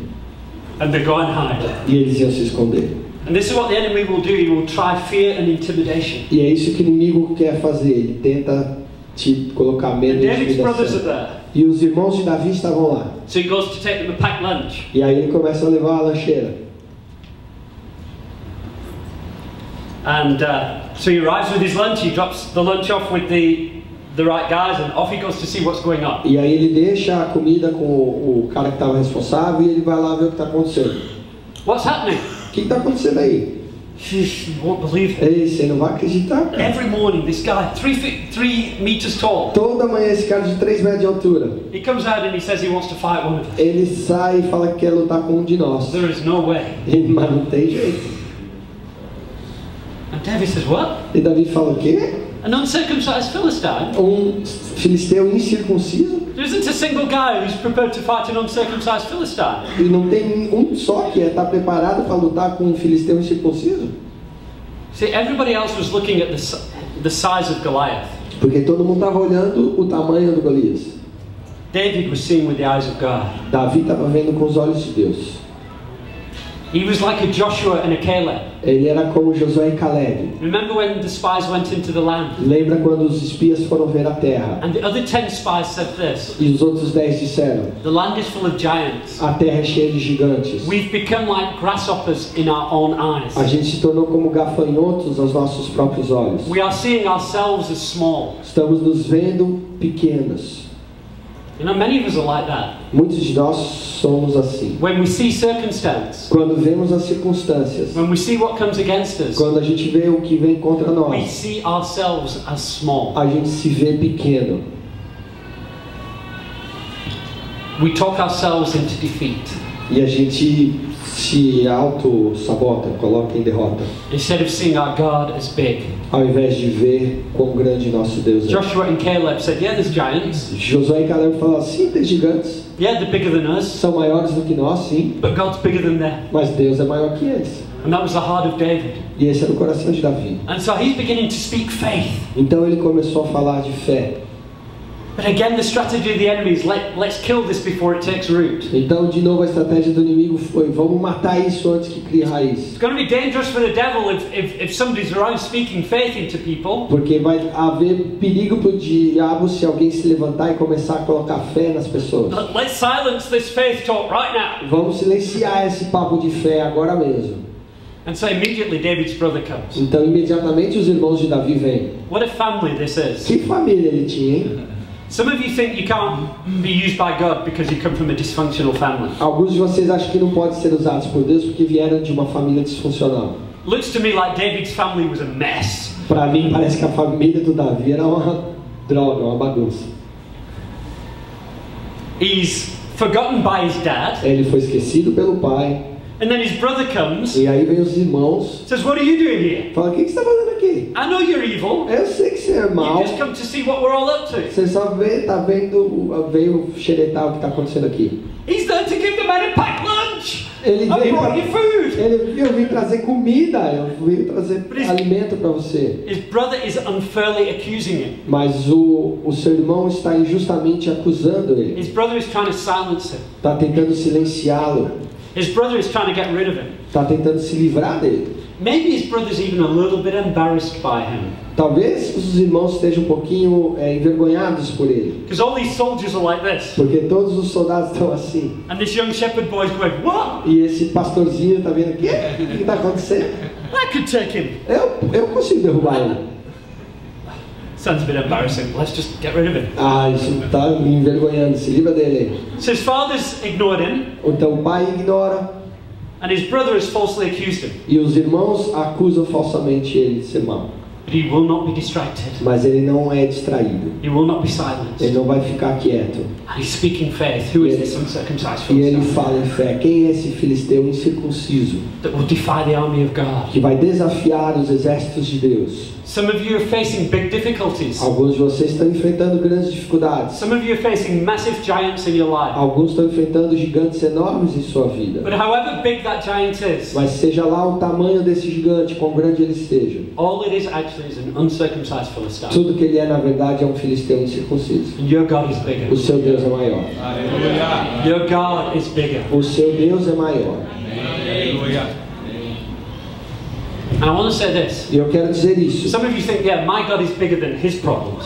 And they go and hide. E eles iam se esconder. And this is what the enemy will do. He will try fear and intimidation. E é isso que o inimigo quer fazer. Ele tenta te colocar medo And e David's brothers are intimidação. there. E os irmãos de Davi estavam lá. So he goes to take them a packed lunch. E aí ele começa a levar a lancheira. And so he arrives with his lunch. He drops the lunch off with the right guys, and off he goes to see what's going on. E aí ele deixa a comida com o cara que estava responsável e ele vai lá ver o que está acontecendo. What's happening? O que está acontecendo aí? You won't believe it. Ei, você não vai acreditar, cara. Every morning, this guy, 3 meters tall, Toda manhã esse cara de 3 metros de altura, he comes out and he says he wants to fight one of us. ele sai e fala que quer lutar com um de nós. There is no way. Mas não tem jeito. And David says, what? E Davi fala o quê? An uncircumcised Philistine? Um filisteu incircunciso? There isn't a single guy who's prepared to fight an uncircumcised Philistine. E não tem um só que está preparado para lutar com um filisteu incircunciso? See, everybody else was looking at the size of Goliath. Porque todo mundo estava olhando o tamanho do Golias. David was seeing with the eyes of God. Davi estava vendo com os olhos de Deus. He was like a Joshua and a Caleb. Ele era como Josué e Caleb. Remember when the spies went into the land? Lembra quando os espias foram ver a terra? And the other 10 spies said this: E os outros 10 disseram: the land is full of giants. a terra é cheia de gigantes. We've become like grasshoppers in our own eyes. A gente se tornou como gafanhotos aos nossos próprios olhos. We are seeing ourselves as small. Estamos nos vendo pequenos. You know, many of us are like that. Muitos de nós somos assim. When we see circumstance, Quando vemos as circunstâncias, when we see what comes against us, quando a gente vê o que vem contra we nós, see ourselves as small. a gente se vê pequeno. We talk ourselves into defeat. E a gente se auto-sabota, coloca em derrota. Instead of seeing our God as big. Ao invés de ver quão grande nosso Deus é. Joshua and Caleb said, yeah, there's giants. Josué e Caleb falaram, sim, tem gigantes. Yeah, they're bigger than us. São maiores do que nós, sim. But God's bigger than them. Mas Deus é maior que eles. And that was the heart of David. E esse era o coração de Davi. And so he's beginning to speak faith. Então ele começou a falar de fé. But again, the strategy of the enemy is let's kill this before it takes root. Então, de novo, a estratégia do inimigo foi: vamos matar isso antes que crie raiz. It's going to be dangerous for the devil if somebody's around speaking faith into people. Porque vai haver perigo para o diabo se alguém se levantar e começar a colocar fé nas pessoas. Let's silence this faith talk right now. Vamos silenciar esse papo de fé agora mesmo. And so immediately David's brother comes. Então, imediatamente, os irmãos de Davi vêm. What a family this is. Que família ele tinha, hein? Some of you think you can't be used by God because you come from a dysfunctional family. Alguns de vocês acham que não podem ser usados por Deus porque vieram de uma família disfuncional. Looks to me like David's family was a mess. Para mim, parece que a família do Davi era uma droga, uma bagunça. He's forgotten by his dad. Ele foi esquecido pelo pai. And then his brother comes. E aí vem os irmãos. Says, what are you doing here? Fala, o que você está fazendo aqui? I know you're evil. Eu sei que você é mau. You just come to see what we're all up to. Você só veio xeretar o que está acontecendo aqui. He's there to give the man a packed lunch. Ele I veio brought you food. eu vim trazer comida, eu vim trazer alimento para você. His brother is unfairly accusing him. Mas o seu irmão está injustamente acusando ele. His brother is trying to silence him. Está tentando silenciá-lo. His brother is trying to get rid of him. Está tentando se livrar dele. maybe his brother's even a little bit embarrassed by him. Talvez os irmãos estejam um pouquinho envergonhados por ele. Because all these soldiers are like this. Porque todos os soldados estão assim. And this young shepherd boy's going, what? E esse pastorzinho está vendo, o que está acontecendo? I could take him. Eu consigo derrubar ele. Sounds a bit embarrassing. Let's just get rid of him. Ah, isso está me envergonhando, se livra dele. So his father's ignored him, Então o pai ignora and his brother has falsely accused him. e os irmãos acusam falsamente ele de ser mau. But he will not be distracted. Mas ele não é distraído. He will not be silenced. Ele não vai ficar quieto. And he's speaking faith. Who is this uncircumcised E ele Philistine fala em fé. Quem é esse filisteu incircunciso that will defy the army of God? que vai desafiar os exércitos de Deus? Some of you are facing big difficulties. Alguns de vocês estão enfrentando grandes dificuldades. Some of you are facing massive giants in your life. Alguns estão enfrentando gigantes enormes em sua vida. But however big that giant is, Mas seja lá o tamanho desse gigante, quão grande ele seja, all it is actually is an uncircumcised Philistine. tudo que ele é na verdade é um filisteu incircunciso. And your God is bigger. O seu Deus é maior. Aleluia. Your God is bigger. O seu Deus é maior. Aleluia. And I want to say this. E eu quero dizer isso. Some of you think, yeah, my God is bigger than his problems.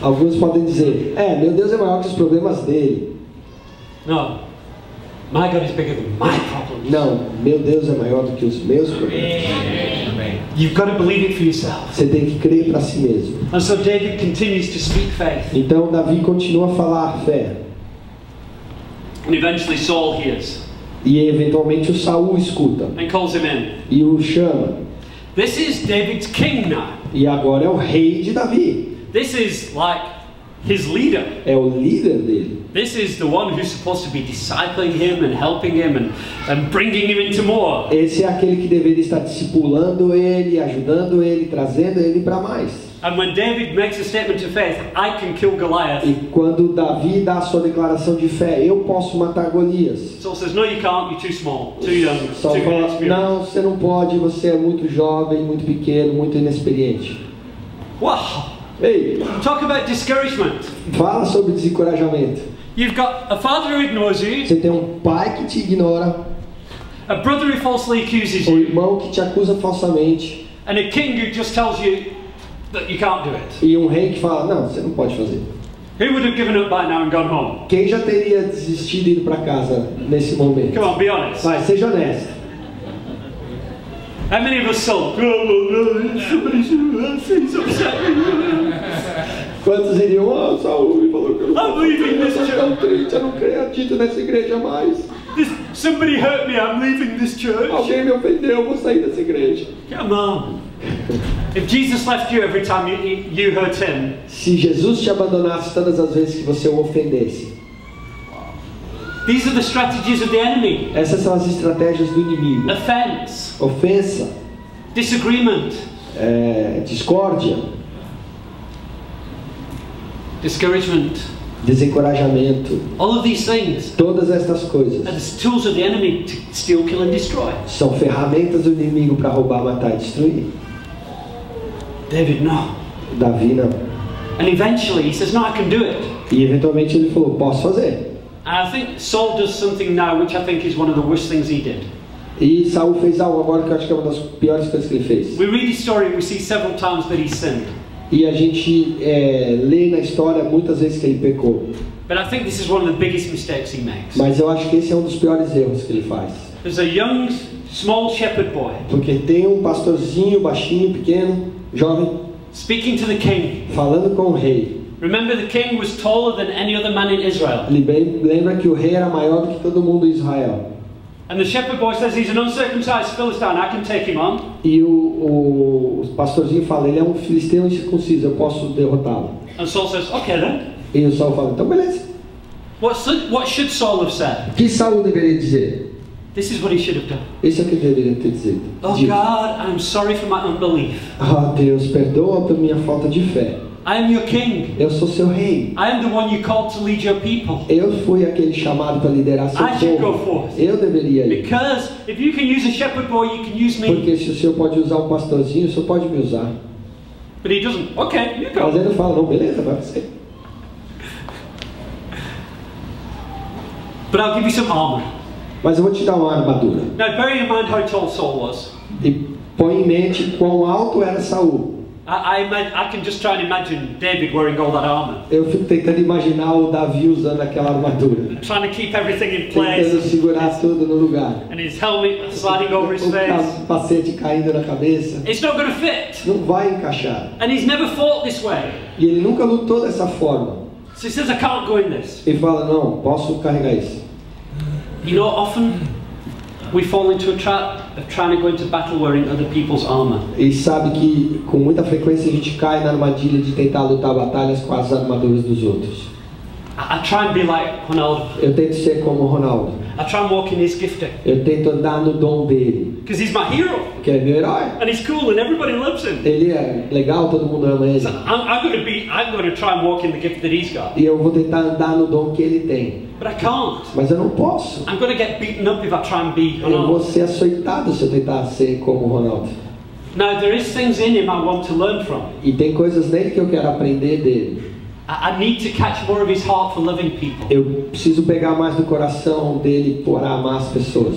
Alguns podem dizer, meu Deus é maior que os problemas dele. No. My God is bigger than my problems. Não, meu Deus é maior do que os meus problemas. You've got to believe it for yourself. Você tem que crer para si mesmo. And so David continues to speak faith. Então Davi continua a falar fé. And eventually Saul hears E eventualmente o Saul escuta and calls him in. e o chama. This is David's king now. E agora é o rei de Davi. This is like his leader. É o líder dele. This is the one who's supposed to be discipling him and helping him and bringing him into more. Esse é aquele que deveria estar discipulando ele, ajudando ele, trazendo ele para mais. And when David makes a statement of faith, I can kill Goliath. E quando Davi dá a sua declaração de fé, eu posso matar Golias. Saul says, no you can't, you're too small, too young, Saul too fala, inexperienced. não, você não pode, você é muito jovem, muito pequeno, muito inexperiente. Wow! Ei, Talk about discouragement. fala sobre desencorajamento. You've got a father who ignores you, Você tem um pai que te ignora, a brother who falsely accuses um you, irmão que te acusa falsamente and a king who just tells you that you can't do it. e um rei que fala, não, você não pode fazer. Who would have given up by now and gone home? Quem já teria desistido e ido para casa nesse momento? Come on, be honest. Vai, seja honesto. How many of us sold? Somebody's upset. Quantos iriam? Saul me falou que eu I'm leaving this estou church. tão triste, eu não acredito nessa igreja mais. Somebody hurt me, I'm leaving this church. Alguém me ofendeu, eu vou sair dessa igreja. Come on. If Jesus left you every time you hurt him, Se Jesus te abandonasse todas as vezes que você o ofendesse, these are the strategies of the enemy. essas são as estratégias do inimigo. Offense, Ofensa, disagreement, discórdia, discouragement. desencorajamento, All of these things todas estas coisas are the tools of the enemy to steal, kill and destroy. são ferramentas do inimigo para roubar, matar e destruir. David, no. Davi não. And eventually he says, no, I can do it. E eventualmente ele falou, posso fazer. And I think Saul does something now which I think is one of the worst things he did. E Saul fez algo agora que eu acho que é uma das piores coisas que ele fez. We read his story and we see several times that he sinned. E a gente lê na história muitas vezes que ele pecou. But I think this is one of the biggest mistakes he makes. Mas eu acho que esse é um dos piores erros que ele faz. There's a young, small shepherd boy Porque tem um pastorzinho, baixinho, pequeno, jovem, speaking to the king. falando com o rei. Remember, the king was taller than any other man in Israel. Lembra que o rei era maior do que todo mundo em Israel. And the shepherd boy says, he's an uncircumcised Philistine, I can take him on. E o pastorzinho fala, ele é um filisteu incircunciso, eu posso derrotá-lo. And Saul says, okay then. E o Saul fala, então beleza. What should Saul have said? O que Saul deveria dizer? This is what he should have done. Esse é o que ele deveria ter dito. Oh God, I'm sorry for my unbelief. Deus, perdoa pela minha falta de fé. I am your king. Eu sou seu rei. I am the one you called to lead your people. Eu fui aquele chamado para liderar seu I should go povo. forth. Eu deveria ir. Because if you can use a shepherd boy, you can use me. Porque se o senhor pode usar um pastorzinho, o senhor pode me usar. But he doesn't. Okay, you Mas go. ele fala, não, beleza, vai você. But I'll give you some armor. Mas eu vou te dar uma armadura. Now, bearing in mind how tall Saul was, E põe em mente quão alto era Saul. I can just try and imagine David wearing all that armor, Eu fico tentando imaginar o Davi usando aquela armadura, trying to keep everything in tentando place, segurar tudo no lugar. and his helmet sliding over his O face. capacete caindo na cabeça. It's not going to fit. Não vai encaixar. And he's never fought this way. E ele nunca lutou dessa forma. So he says, I can't go in this. Ele fala, não, posso carregar isso. You know, often we fall into a trap of trying to go into battle wearing other people's armor. E sabe que com muita frequência a gente cai na armadilha de tentar lutar batalhas com as armaduras dos outros. I try and be like Ronaldo. Eu tento ser como o Ronaldo. I try and walk in his gifting. Eu tento andar no dom dele, Because he's my hero. que é meu herói. And he's cool and everybody loves him. Ele é legal, todo mundo ama ele. So I'm going to try and walk in the gift that he's got. E eu vou tentar andar no dom que ele tem. But I can't. Mas eu não posso. I'm going to get beaten up if I try and be Eu vou Ronaldo. ser açoitado se eu tentar ser como o Ronaldo. Now, there is things in him I want to learn from. E tem coisas nele que eu quero aprender dele. I need to catch more of his heart for loving people. Eu preciso pegar mais do coração dele por amar as pessoas.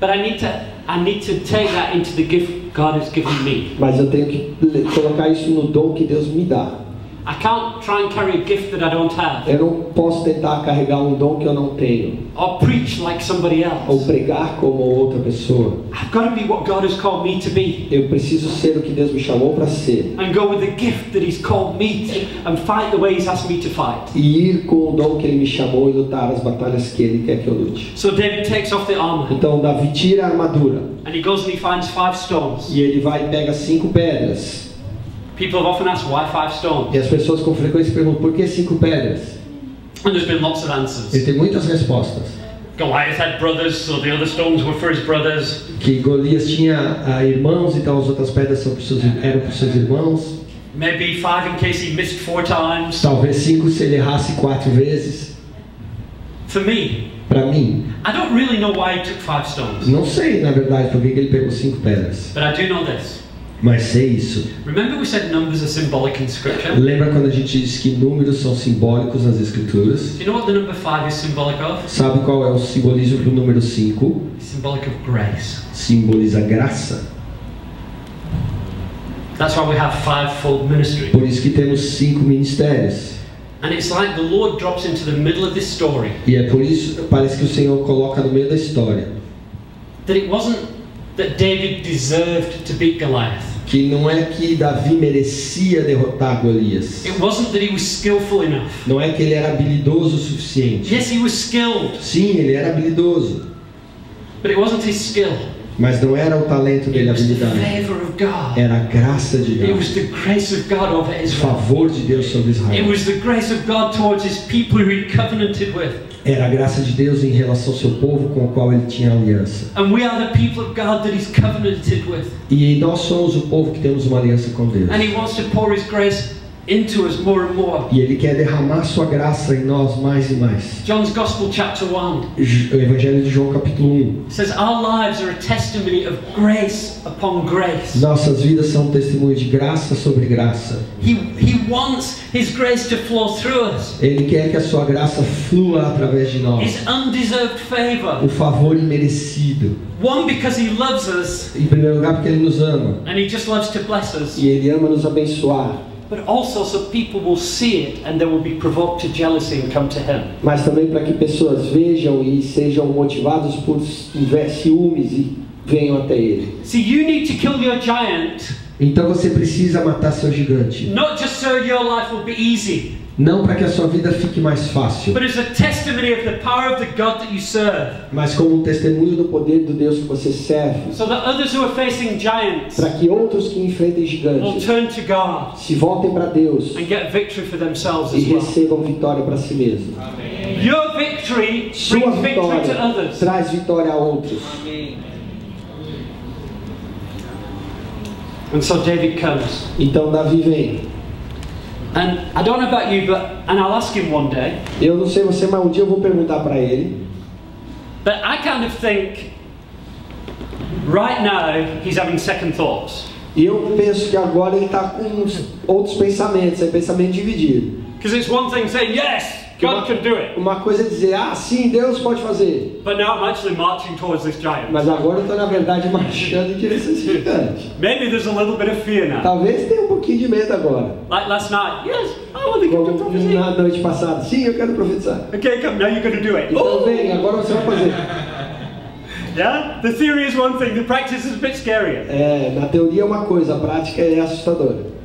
But I need to take that into the gift God has given me. Mas eu tenho que colocar isso no dom que Deus me dá. I can't try and carry a gift that I don't have. Eu não posso tentar carregar um dom que eu não tenho. Or preach like somebody Ou else. pregar como outra pessoa. I've got to be what God has called me to be. Eu preciso ser o que Deus me chamou para ser. And go with the gift that He's called me to. And fight the way He's asked me to fight. E ir com o dom que Ele me chamou e lutar as batalhas que Ele quer que eu lute. So David takes off the armor. Então Davi tira a armadura. And he goes and he finds 5 stones. E ele vai e pega 5 pedras. People have often asked, why 5 stones? E as pessoas com frequência perguntam, por que 5 pedras? And there's been lots of answers. Ele tem muitas respostas. Goliath had brothers, so the other stones were for his brothers. Que Golias tinha irmãos, então as outras pedras eram para os seus irmãos. Maybe 5 in case he missed 4 times. Talvez 5 se ele errasse 4 vezes. For me, Para mim, I don't really know why he took 5 stones. não sei na verdade por que ele pegou 5 pedras. But I do know this. Mas sei isso. Remember we said numbers are symbolic in scripture? Lembra quando a gente diz que números são simbólicos nas escrituras? Do you know what the number 5 is symbolic of? Sabe qual é o simbolismo para o número 5? It's symbolic of grace. Simboliza graça. That's why we have 5-fold ministry. Por isso que temos 5 ministérios. And it's like the Lord drops into the middle of this story. E é por isso, parece que o Senhor coloca no meio da história. That it wasn't that David deserved to beat Goliath. Que não é que Davi merecia derrotar Golias. It wasn't that he was skillful enough. Não é que ele era habilidoso o suficiente. Yes, he was skilled. Sim, ele era habilidoso. But it wasn't his skill. Mas não era o talento dele, a It was the habilidade. favor of God. Era a graça de It was Deus. the grace of God over O Israel. favor de Deus sobre It Israel. was the grace of God towards his people who he covenanted with. Era a graça de Deus em relação ao seu povo com o qual ele tinha aliança. And we are the people of God that he's covenanted with. E nós somos o povo que temos uma aliança com Deus. And he wants to pour his grace into us more and more. E ele quer derramar sua graça em nós mais e mais. John's Gospel chapter 1 O Evangelho de João capítulo 1. says our lives are a testimony of grace upon grace. Nossas vidas são um testemunho de graça sobre graça. He wants his grace to flow through us. Ele quer que a sua graça flua através de nós. His undeserved favor. O favor imerecido. One, because he loves us Em primeiro lugar porque ele nos ama. and he just loves to bless us. E ele ama nos abençoar. But also so people will see it and they will be provoked to jealousy and come to him. Mas também para que pessoas vejam e sejam motivados por ciúmes e venham até ele. See, you need to kill your giant, Então você precisa matar seu gigante. not just so your life will be easy, Não para que a sua vida fique mais fácil, but as a testimony of the power of the God that you serve. mas como um testemunho do poder do Deus que você serve. So that others who are facing giants Para que outros que enfrentem will gigantes turn to God se voltem para Deus and get victory for themselves e as well. recebam vitória para si mesmos. Your victory Sua brings victory to vitória others. traz vitória a outros. And so David comes. Então Davi vem. And I don't know about you, and I'll ask him one day, Eu não sei você, mas um dia eu vou perguntar para ele. but I kind of think right now he's having second thoughts. E eu penso que agora ele está com outros pensamentos, é pensamento dividido. Because it's one thing saying, yes, God can do it. Uma coisa é dizer, ah, sim, Deus pode fazer. But now I'm actually marching towards this giant. Mas agora eu estou, na verdade, marchando em direção a esse gigante. Maybe there's a little bit of fear now. Talvez tenha um pouquinho de medo agora. Like last night. Yes, I want to give you Como prophecy. na noite passada. Sim, eu quero profetizar. Okay, come, now you're going to do it. Então vem, agora você vai fazer. Yeah? The theory is one thing, the practice is a bit scarier. Na teoria é uma coisa, a prática é assustadora.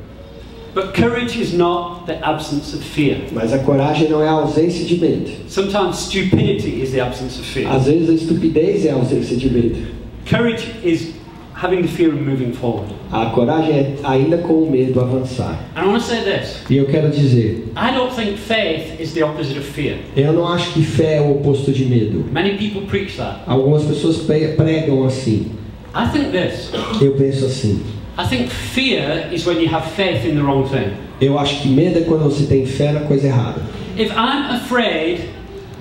But courage is not the absence of fear. Mas a coragem não é a ausência de medo. Sometimes stupidity is the absence of fear. Às vezes a estupidez é a ausência de medo. Courage is having the fear of moving forward. A coragem é ainda com o medo avançar. And I want to say this. E eu quero dizer, I don't think faith is the opposite of fear. eu não acho que fé é o oposto de medo. Many people preach that. Algumas pessoas pregam assim. I think this. Eu penso assim. I think fear is when you have faith in the wrong thing. Eu acho que medo é quando você tem fé na coisa errada. If I'm afraid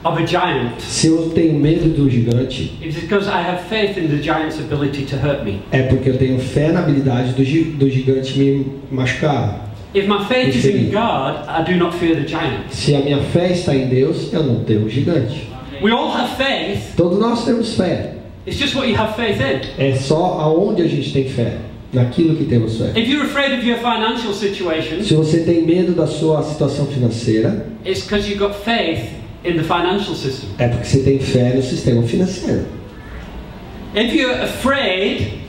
of a giant, Se eu tenho medo do gigante, it's because I have faith in the giant's ability to hurt me. é porque eu tenho fé na habilidade do gigante me machucar. If my faith is in God, I do not fear the giant. Se a minha fé está em Deus, eu não tenho gigante. We all have faith. Todos nós temos fé. It's just what you have faith in. É só aonde a gente tem fé. Naquilo que temos fé. If you're afraid of your financial situation, Se você tem medo da sua situação financeira, it's because you've got faith in the financial system. é porque você tem fé no sistema financeiro. If you're afraid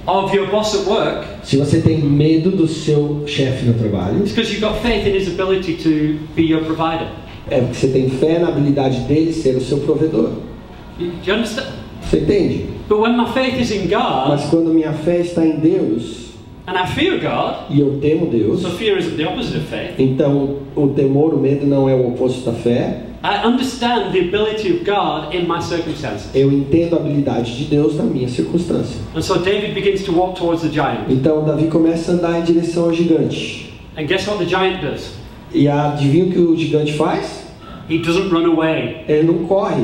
of your boss at work, Se você tem medo do seu chefe no trabalho, it's because you've got faith in his ability to be your provider. é porque você tem fé na habilidade dele ser o seu provedor. Do you understand? Você entende? But when my faith is in God, Mas quando minha fé está em Deus, and I fear God, e eu temo Deus, so fear isn't the opposite of faith. então o temor, o medo não é o oposto da fé. I understand the ability of God in my circumstances. Eu entendo a habilidade de Deus na minha circunstância. And so David begins to walk towards the giant. Então Davi começa a andar em direção ao gigante. And guess what the giant does? E adivinha o que o gigante faz? He doesn't run away. Ele não corre.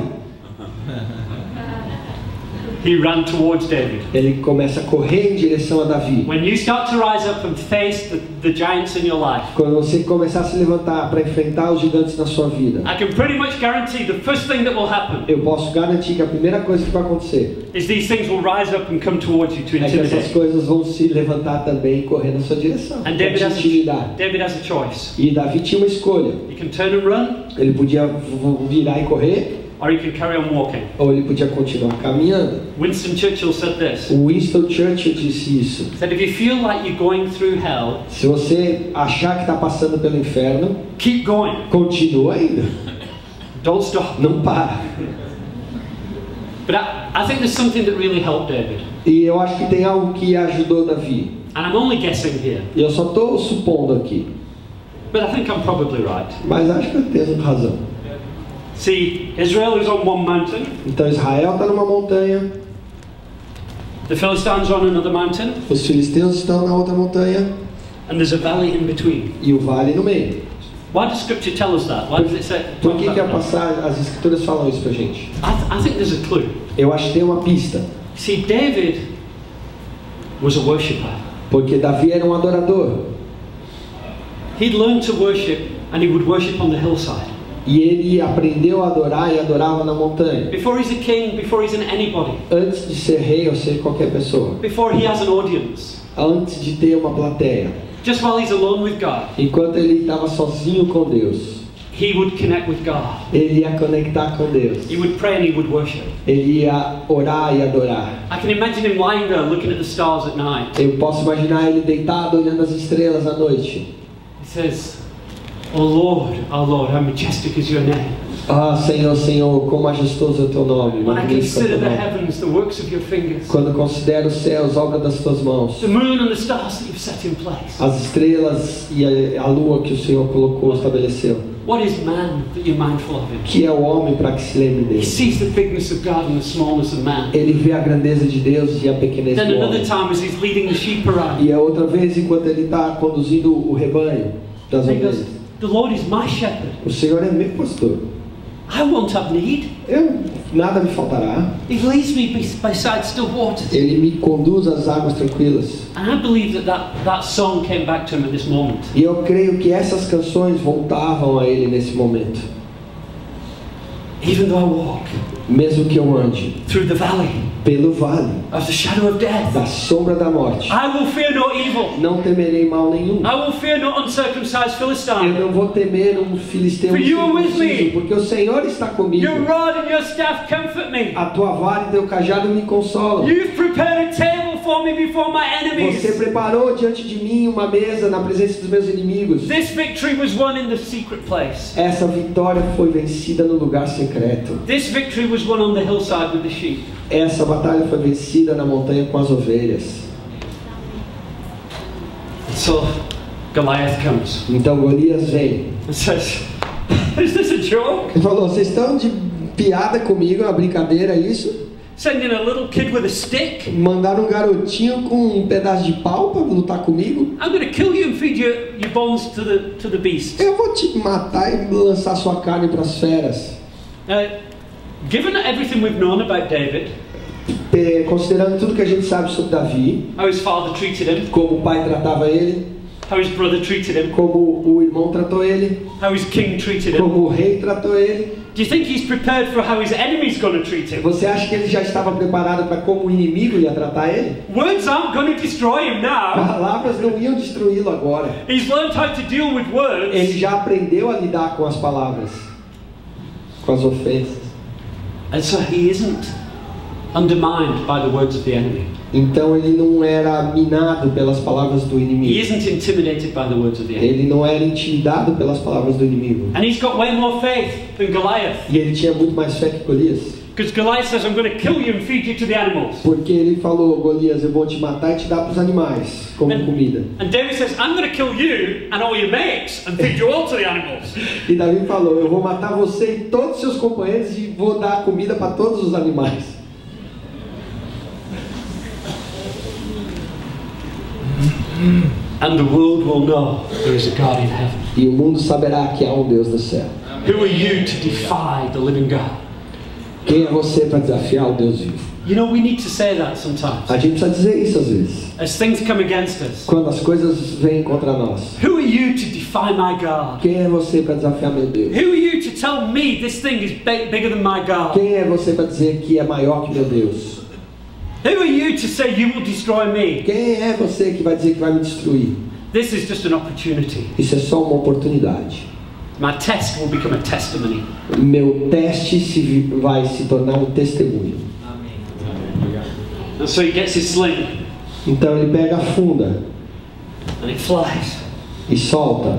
He ran towards David. Ele começa a correr em direção a Davi. When you start to rise up and face the giants in your life, Quando você começar a se levantar para enfrentar os gigantes na sua vida, I can pretty much guarantee the first thing that will happen eu posso garantir que a primeira coisa que vai acontecer is these things will rise up and come towards you to é que essas intimidate. coisas vão se levantar também e correr na sua direção. And Para te intimidar. David has a choice. E Davi tinha uma escolha. He can turn and run, Ele podia virar e correr, or he can carry on walking. ou ele podia continuar caminhando. Winston Churchill said this. O Winston Churchill disse isso. He said, if you feel like you're going through hell, Se você achar que está passando pelo inferno, keep going. continua indo. Don't stop. Não para. But I think there's something that really helped David. E eu acho que tem algo que ajudou Davi. And I'm only guessing here, E eu só estou supondo aqui. but I think I'm probably right. Mas acho que eu tenho razão. See, Israel is on one mountain, Então Israel está numa montanha, the Philistines are on another mountain, os filisteus estão na outra montanha and there's a valley in between. e o vale no meio. Why does Scripture tell us that? Why does it say? Por talk que, que about a that? passagem, as escrituras falam isso pra gente? I think there's a clue. Eu acho que tem uma pista. See, David was a worshipper. Porque Davi era um adorador. He'd learned to worship, and he would worship on the hillside. E ele aprendeu a adorar e adorava na montanha. Before he's a king, before he's an anybody, Antes de ser rei ou ser qualquer pessoa. before he has an audience, Antes de ter uma plateia. just while he's alone with God, Enquanto ele estava sozinho com Deus. he would connect with God. Ele ia conectar com Deus. He would pray and he would worship. Ele ia orar e adorar. I can imagine him lying there looking at the stars at night. Eu posso imaginar ele deitado olhando as estrelas à noite. He says, oh Lord, how majestic is your name. Ah, Senhor, Senhor, quão majestoso é o teu nome. When I Magnífico é o consider teu the nome. heavens, the works of your fingers, Quando considero os céus, obra das tuas mãos. the moon and the stars that you've set in place. As estrelas e a lua que o Senhor colocou, estabeleceu. What is man that you're mindful of him? Que é o homem para que se lembre He dele. sees the bigness of God and the smallness of man. Ele vê a grandeza de Deus e a pequenez Then do another homem. time as he's leading the sheep around, E a outra vez, enquanto ele está conduzindo o rebanho das he goes, ovelhas. the Lord is my shepherd. O Senhor é meu pastor. I won't have need. Nada me faltará. He leads me beside still waters. Ele me conduz às águas tranquilas. And I believe that song came back to him at this moment. E eu creio que essas canções voltavam a ele nesse momento. Even though I walk mesmo que eu ande through the valley pelo vale of the shadow of death, da sombra da morte, I will fear no evil. não temerei mal nenhum. I will fear no uncircumcised Eu Philistine. não vou temer um filisteu For you are with incircunciso, me. porque o Senhor está comigo. Your rod and your staff comfort me. A tua vara e teu cajado me consolam. You've prepared a table for me before my enemies. Você preparou diante de mim uma mesa na presença dos meus inimigos. This victory was won in the secret place. Essa vitória foi vencida no lugar secreto. This victory was won on the hillside with the sheep. Essa batalha foi vencida na montanha com as ovelhas. So Goliath comes Então Golias vem. and says, is this a joke? Ele falou: vocês estão de piada comigo, é uma brincadeira isso? Sending a little kid with a stick? Mandaram um garotinho com um pedaço de pau para lutar comigo? I'm going to kill you and feed your bones to the beasts. Eu vou te matar e lançar sua carne para as feras. Given everything we've known about David, Considerando tudo que a gente sabe sobre Davi, how his father treated him, como o pai tratava ele, how his brother treated him, como o irmão tratou ele, how his king treated him, como o rei tratou ele, do you think he's prepared for how his enemy's going to treat him? você acha que ele já estava preparado para como o inimigo ia tratar ele? Words aren't going to destroy him now. Palavras não iam destruí-lo agora. He's learned how to deal with words. Ele já aprendeu a lidar com as palavras, com as ofensas. And so he isn't undermined by the words of the enemy. Então ele não era minado pelas palavras do He inimigo. isn't intimidated by the words of the enemy. Ele não era intimidado pelas palavras do inimigo. And he's got way more faith than Goliath. E ele tinha muito mais fé que Golias. Because Goliath says, I'm going to kill you and feed you to the animals. Porque ele falou: Golias, eu vou te matar e te dar para os animais como comida. And David says, I'm going to kill you and all your mates and feed you all to the animals. E Davi falou: eu vou matar você e todos os seus companheiros e vou dar comida para todos os animais. And the world will know there is a God in heaven. E o mundo saberá que há um Deus no céu. Who are you to defy the living God? Quem é você para desafiar o Deus vivo? You know, we need to say that sometimes. A gente precisa dizer isso às vezes. As things come against us. Quando as coisas vêm contra nós. Who are you to defy my God? Quem é você para desafiar meu Deus? Who are you to tell me this thing is bigger than my God? Quem é você para dizer que é maior que meu Deus? Who are you to say you will destroy me? Quem é você que vai dizer que vai me destruir? This is just an opportunity. Isso é só uma oportunidade. My test will become a testimony. Meu teste vai se tornar um testemunho. And so he gets his sling Então ele pega a funda and it flies. e solta,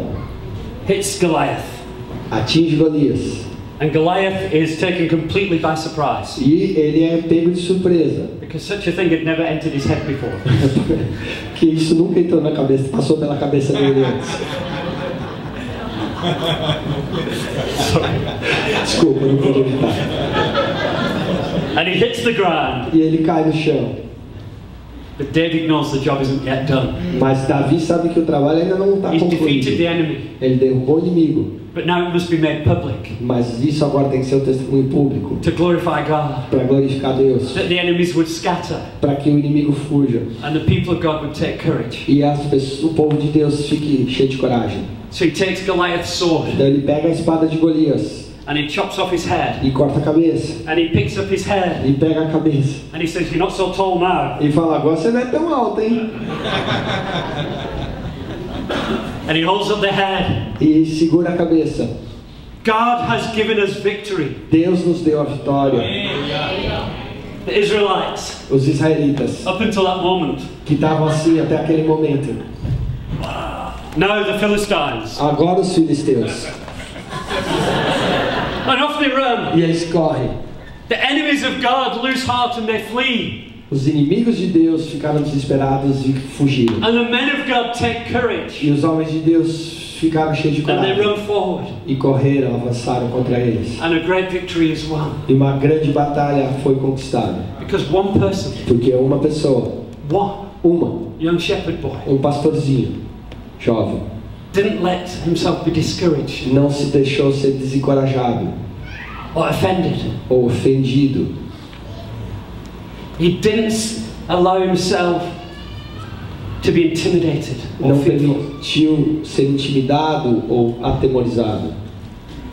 Hits Goliath. atinge Golias. And Goliath is taken completely by surprise. E ele é pego de surpresa. Because such a thing had never entered his head before. Que isso nunca entrou na cabeça, passou pela cabeça dele antes. Desculpa, não pude evitar. And he hits the ground. E ele cai no chão. But David knows the job isn't yet done. Mas Davi sabe que o trabalho ainda não está He's defeated the concluído. enemy. Ele derrubou o inimigo. But now it must be made public Mas isso agora tem que ser um testemunho público. to glorify God. Para glorificar Deus. That the enemies would scatter Para que o inimigo fuja. and the people of God would take courage. E o povo de Deus fique cheio de coragem. So he takes Goliath's sword Então ele pega a espada de Golias and he chops off his head. e corta a cabeça. And he picks up his head E pega a cabeça. and he says, you're not so tall now. E fala: agora você não é tão alto, hein? And he holds up the head. E segura a cabeça. God has given us victory. Deus nos deu a vitória. The Israelites, Os israelitas, up until that moment. que estavam assim até aquele momento. Now the Philistines. Agora os filisteus. And off they run. E eles correm. The enemies of God lose heart and they flee. Os inimigos de Deus ficaram desesperados e fugiram. And the men of God take courage. E os homens de Deus ficaram cheios de And they coragem. run forward. E correram, avançaram contra eles. And a great victory is won. E uma grande batalha foi conquistada. Because one person, Porque uma pessoa, one young shepherd boy, um pastorzinho jovem, didn't let himself be discouraged não se deixou ser desencorajado or offended. ou ofendido. He didn't allow himself to be intimidated or Não fearful. permitiu ser intimidado ou atemorizado.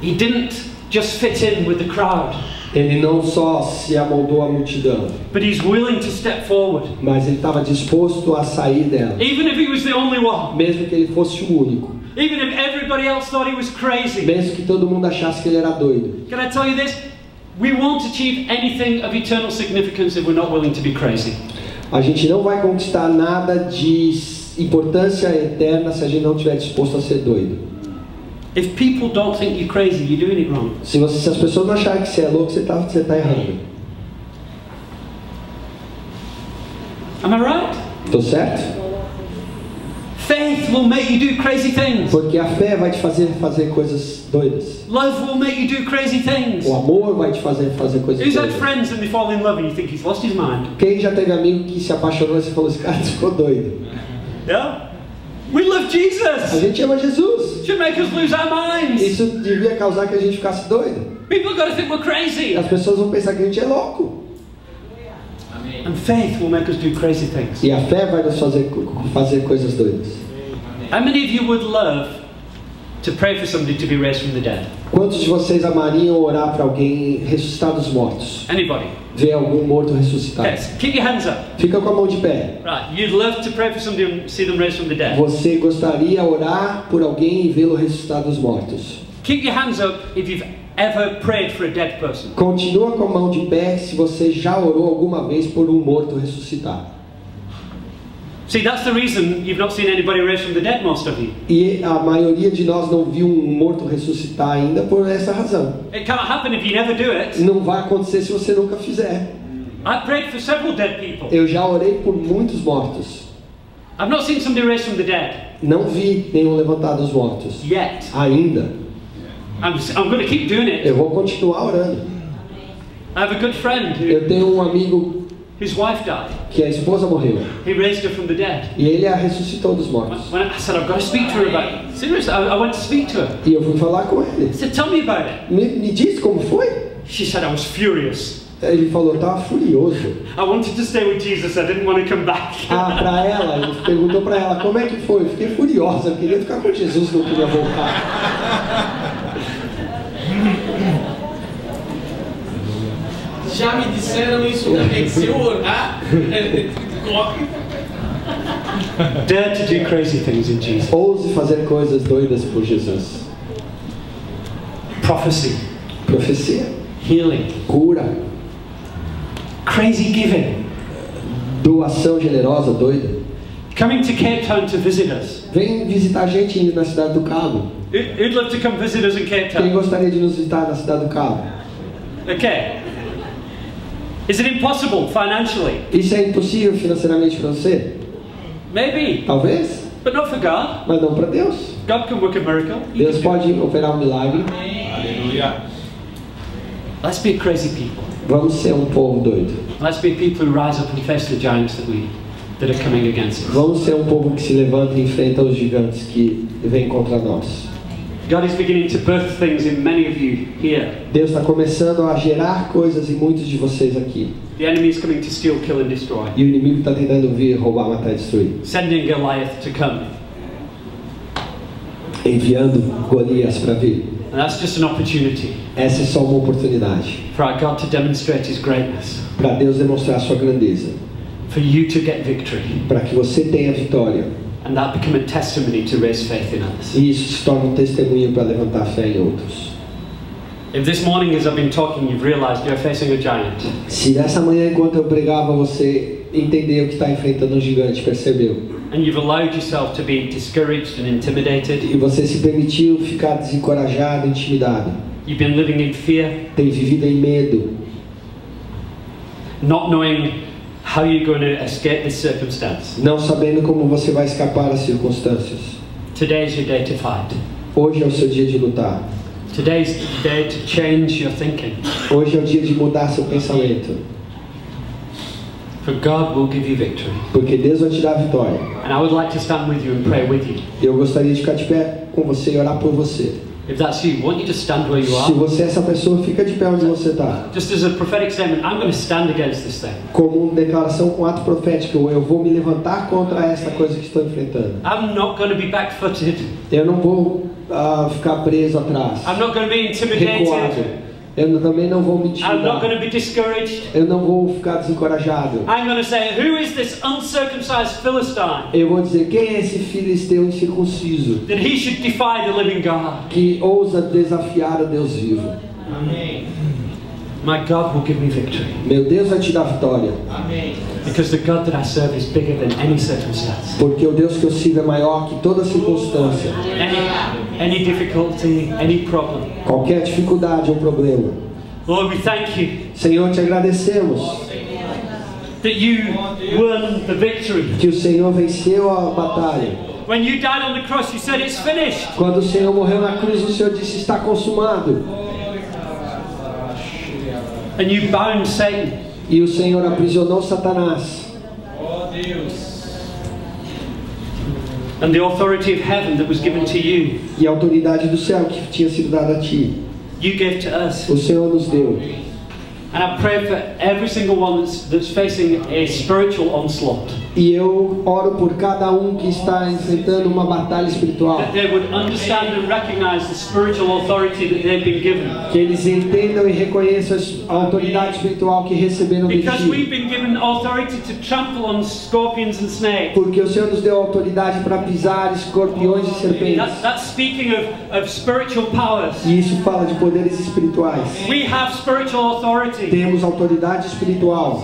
He didn't just fit in with the crowd, Ele não só se amoldou à multidão, but he's willing to step forward, mas ele estava disposto a sair dela, even if he was the only one, mesmo que ele fosse o único, even if everybody else thought he was crazy. mesmo que todo mundo achasse que ele era doido. Can I tell you this? We won't achieve anything of eternal significance if we're not willing to be crazy. A gente não vai conquistar nada de importância eterna se a gente não estiver disposto a ser doido. If people don't think you're crazy, you're doing it wrong. Se as pessoas não acharem que você é louco, você tá errando. Am I right? Tô certo? Faith will make you do crazy things. Porque a fé vai te fazer coisas doidas. Love will make you do crazy things. O amor vai te fazer coisas Who's had doidas. friends and they fall in love and you think he's lost his mind? Quem já teve amigo que se apaixonou e você falou, esse cara ficou doido? Yeah? We love A Jesus. gente ama Jesus. Should make us lose our minds. Isso devia causar que a gente ficasse doido. People got to think we're crazy. As pessoas vão pensar que a gente é louco. And faith will make us do crazy things. E a fé vai nos fazer coisas doidas. How many of you would love to pray for somebody to be raised from the dead? Quantos de vocês amariam orar para alguém ressuscitar dos mortos? Anybody? Ver algum morto ressuscitado? Yes. Keep your hands up. Fica com a mão de pé. Right. You'd love to pray for somebody and see them raised from the dead. Você gostaria de orar por alguém e vê-lo ressuscitar dos mortos? Keep your hands up if you've ever prayed for a dead person. Continua com a mão de pé se você já orou alguma vez por um morto ressuscitar. See, that's the reason you've not seen anybody raised from the dead, most of you. E a maioria de nós não viu um morto ressuscitar ainda por essa razão. It can't happen if you never do it. Não vai acontecer se você nunca fizer. I prayed for several dead people. Eu já orei por muitos mortos. I've not seen somebody raised from the dead Não vi nenhum levantar dos mortos. yet. Ainda. I'm going to keep doing it. Eu vou continuar orando. I have a good friend Eu tenho um amigo whose wife died. que a esposa morreu. He raised her from the dead. E ele a ressuscitou dos mortos. When I said, I've got to speak to her about it. Seriously, I went to speak to her. E eu fui falar com ele. I said, tell me about it. Me diz como foi? She said, I was furious. Ele falou, estava furioso. I wanted to stay with Jesus. I didn't want to come back. Para ela, ele perguntou para ela, como é que foi? Eu fiquei furiosa, eu queria ficar com Jesus, não queria voltar. Já me disseram isso também, se eu orar, corre. Dare to do crazy things in Jesus. Ouse fazer coisas doidas por Jesus. Prophecy, Profecia, healing, cura, crazy giving. doação generosa, doida. Coming to Cape Town to visit us. Vem visitar a gente na Cidade do Cabo. Who'd love to come visit us in Cape Quem Town? gostaria de nos visitar na Cidade do Cabo? Okay. Is it impossible financially? Isso é impossível financeiramente para você? Maybe, Talvez, but not for God. mas não para Deus. God can work a miracle. Deus pode operar um milagre. Aleluia. Let's be crazy people. Vamos ser um povo doido. Let's be people who rise up and face the giants that are coming against us. Vamos ser um povo que se levanta e enfrenta os gigantes que vêm contra nós. God is beginning to birth things in many of you here. Deus está começando a gerar coisas em muitos de vocês aqui. The enemy is coming to steal, kill and destroy. E o inimigo está tentando vir, roubar, matar e destruir. Sending Goliath to come. Enviando Golias para vir. And that's just an opportunity Essa é só uma oportunidade for our God to demonstrate His greatness. para Deus demonstrar a sua grandeza. For you to get victory. Para que você tenha vitória. And that become a testimony to raise faith in others. E isso se torna um testemunho para levantar fé em outros. If this morning as I've been talking you've realized you're facing a giant, Se nessa manhã, enquanto eu pregava, você entendeu que está enfrentando um gigante, percebeu? and you've allowed yourself to be discouraged and intimidated, E você se permitiu ficar desencorajado, intimidado. you've been living in fear, Tem vivido em medo. not knowing how you're going to escape this circumstance. Não sabendo como você vai escapar das circunstâncias. Today is your day to fight. Hoje é o seu dia de lutar. Today is the day to change your thinking. Hoje é o dia de mudar seu pensamento. For God will give you victory. Porque Deus vai te dar a vitória. And I would like to stand with you and pray with you. Eu gostaria de ficar de pé com você e orar por você. If that's you, won't you just stand where you Se are? você é essa pessoa, fica de pé onde você está. Just as a prophetic statement, I'm going to stand against this thing. Como uma declaração com ato profético, eu vou me levantar contra esta coisa que estou enfrentando. I'm not going to be back-footed. Eu não vou ficar preso atrás, I'm not going to be recuado. intimidated. Eu também não vou me I'm not going intimidar. to be discouraged. Eu não vou ficar desencorajado. I'm going to say, who is this uncircumcised Philistine Eu vou dizer, quem é esse filisteu incircunciso that he should defy the living God? que ousa desafiar o Deus vivo? My God will give me victory. Meu Deus vai te dar vitória, Because the God that I serve is bigger than any circumstance. porque o Deus que eu sirvo é maior que toda circunstância. Any difficulty, any problem. Qualquer dificuldade ou problema. Lord, we thank you Senhor, te agradecemos that you won the victory. que o Senhor venceu a batalha. When you died on the cross, you said it's finished. Quando o Senhor morreu na cruz, o Senhor disse, está consumado. And you bound Satan. E o Senhor aprisionou Satanás. And the authority of heaven that was given to you, E a autoridade do céu que tinha sido dada a ti, you gave to us. o Senhor nos deu. And I pray for every single one that's facing a spiritual onslaught, E eu oro por cada que está enfrentando uma batalha espiritual. that they would understand and recognize the spiritual authority that they've been given. Que eles entendam e reconheçam a autoridade espiritual que receberam de Because we've ti. been given authority to trample on scorpions and snakes. Porque o Senhor nos deu autoridade para pisar escorpiões e serpentes. That's speaking of spiritual powers. E isso fala de poderes espirituais. We have spiritual authority. Temos autoridade espiritual.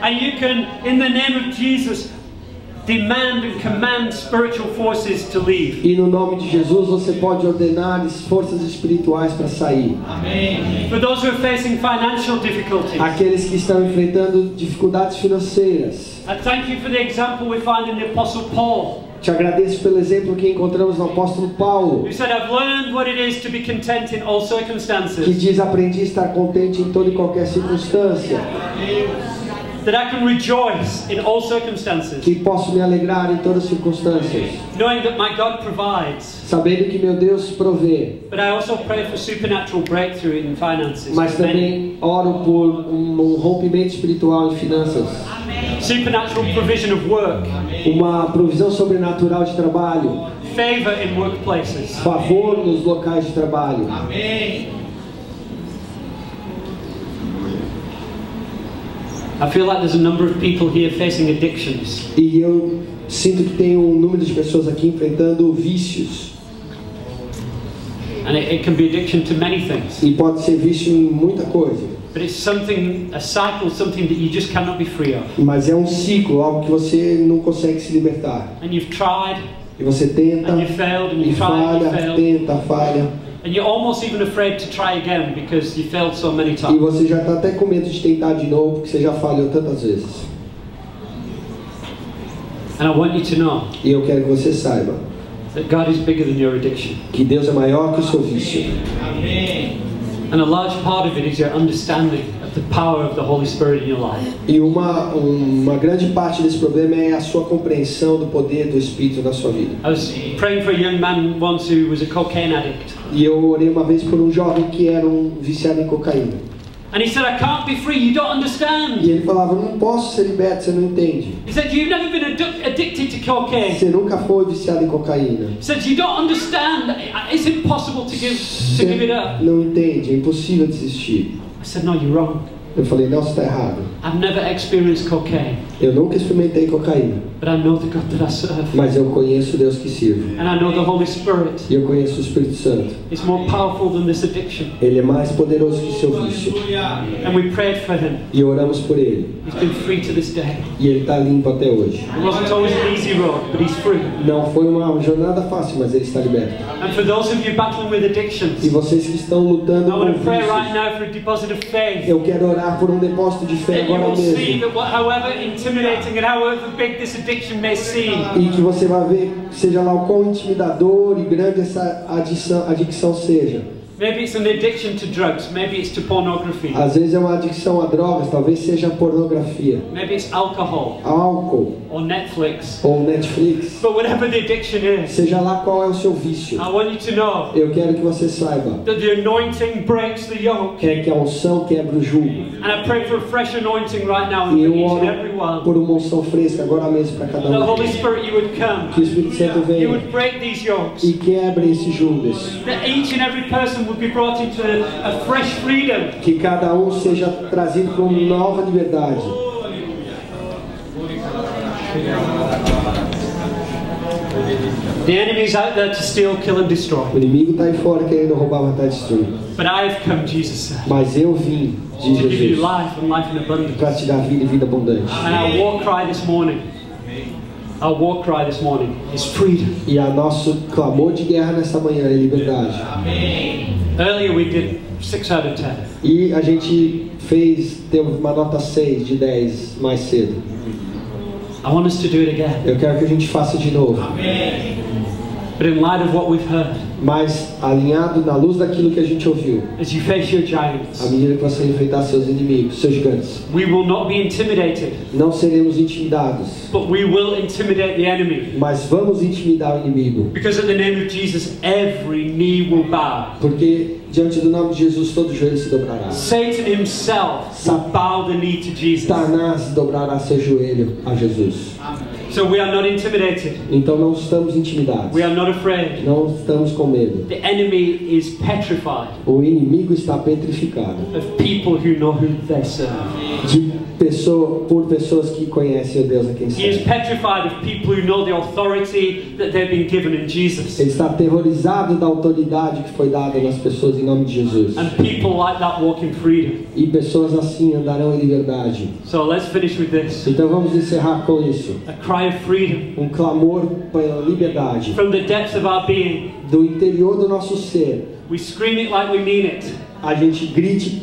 And you can, in the name of Jesus, demand and command spiritual forces to leave. E no nome de Jesus você pode ordenar as forças espirituais para sair. For those who are facing financial difficulties, Aqueles que estão enfrentando dificuldades financeiras. I thank you for the example we find in the Apostle Paul, Te agradeço pelo exemplo que encontramos no apóstolo Paulo, who said, I've learned what it is to be content in all que circumstances, diz: aprendi a estar contente em toda e qualquer circunstância, that I can rejoice in all circumstances, que posso me alegrar em todas as circunstâncias, knowing that my God provides. sabendo que meu Deus provê. But I also pray for supernatural breakthrough in finances. Mas for many. também oro por rompimento espiritual em finanças, Supernatural provision of work, uma provisão sobrenatural de trabalho, favor in workplaces. favor nos locais de trabalho. I feel like there's a number of people here facing addictions. E eu sinto que tem número de pessoas aqui enfrentando vícios. And it can be addiction to many things. E pode ser vício em muita coisa. But it's something, a cycle, something that you just cannot be free of. Mas é um ciclo, algo que você não consegue se libertar. And you've tried, E você tenta, and you failed, and e you tried, and falha, you failed. tenta, falha. And you're almost even afraid to try again because you failed so many E times. você já está até com medo de tentar de novo, porque você já falhou tantas vezes. And I want you to know E eu quero que você saiba that God is bigger than your addiction. que Deus é maior que o seu vício. And a large part of it is your understanding of the power of the Holy Spirit in your life. E uma grande parte desse problema é a sua compreensão do poder do Espírito na sua vida. I was praying for a young man once who was a cocaine addict. E eu orei uma vez por um jovem que era viciado em cocaína. And he said, I can't be free, you don't understand. E ele falava: não posso ser liberto, você não entende. He said, you've never been addicted to cocaine. Você nunca foi viciado em cocaína. He said, you don't understand. It's impossible to give it up. Você não entende, é impossível desistir. I said, no, you're wrong. Eu falei: não, você está errado. I've never experienced cocaine, Eu nunca experimentei cocaína, but I know the God that I serve. mas eu conheço o Deus que sirvo. And I know the Holy Spirit E eu conheço o Espírito Santo. is more powerful than this addiction. Ele é mais poderoso que o seu vício. And we prayed for him. E oramos por ele. He's been free to this day. E ele está limpo até hoje. It wasn't always an easy road, but he's free. Não foi uma jornada fácil, mas ele está liberto. And for those of you battling with addictions, E vocês que estão lutando I want to com pray right vícios, now for a deposit of faith. eu quero orar por depósito de fé That you agora will see mesmo. that however intimidating and however big this addiction may seem, E que você vai ver, seja lá o quão intimidador e grande essa adicção seja, Maybe it's an addiction to drugs. Maybe it's to pornography. Às vezes é uma adicção a drogas, talvez seja a pornografia, Maybe it's alcohol álcool or Netflix. ou Netflix. But whatever the addiction is, Seja lá qual é o seu vício, I want you to know eu quero que você saiba that the anointing breaks the yoke. que a unção quebra o jugo. And I pray for a fresh anointing right now E in eu each and oro every one. por uma unção fresca agora mesmo para cada That the um. Holy Spirit, you would come. Que o Espírito Santo You venha would break these yokes. e quebre esses julgos. That each and every person would be brought into a fresh freedom. Que cada um seja trazido para uma nova liberdade. The enemy is out there to steal, kill and destroy. O inimigo está aí fora querendo roubar, matar e destruir. But I have come, Jesus said, Mas eu vim, diz to give you Jesus, life and life in abundance. para te dar vida e vida abundante. And our war cry this morning, is freedom. E a nosso clamor de guerra nessa manhã é liberdade. Earlier we did 6 out of 10. E a gente teve uma nota 6 de 10 mais cedo. I want us to do it again. Eu quero que a gente faça de novo. But in light of what we've heard, Mas alinhado na luz daquilo que a gente ouviu, as you face your à giants, medida que você enfrentar seus inimigos, seus gigantes, we will not be intimidated, não seremos intimidados, but we will intimidate the enemy. mas vamos intimidar o inimigo. Because at the name of Jesus, every knee will bow. Porque diante do nome de Jesus todo joelho se dobrará. Satan himself will bow the knee to Jesus. Satanás dobrará seu joelho a Jesus. So we are not intimidated. Então não estamos intimidados. We are not afraid. Não estamos com medo. The enemy is petrified O inimigo está petrificado of people who know who they serve. por pessoas que conhecem o Deus a quem He is serve. petrified of people who know the authority that they've been given in Jesus. Ele está aterrorizado da autoridade que foi dada nas pessoas em nome de Jesus. And people like that walk in freedom. E pessoas assim andarão em liberdade. So let's finish with this. Então vamos encerrar com isso. A cry of freedom Um clamor pela liberdade. from the depths of our being. Do interior do nosso ser. We scream it like we mean it. A gente grite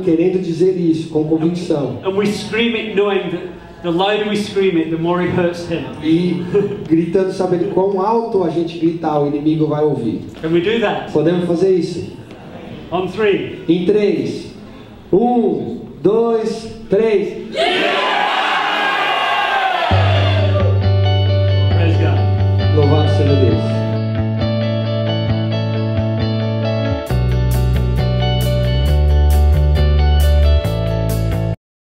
querendo dizer isso, com convicção. And we scream it knowing that the louder we scream it, the more it hurts him. E gritando sabendo quão alto a gente gritar, o inimigo vai ouvir. Can we do that? Podemos fazer isso? On 3. Em 3. 1, 2, 3.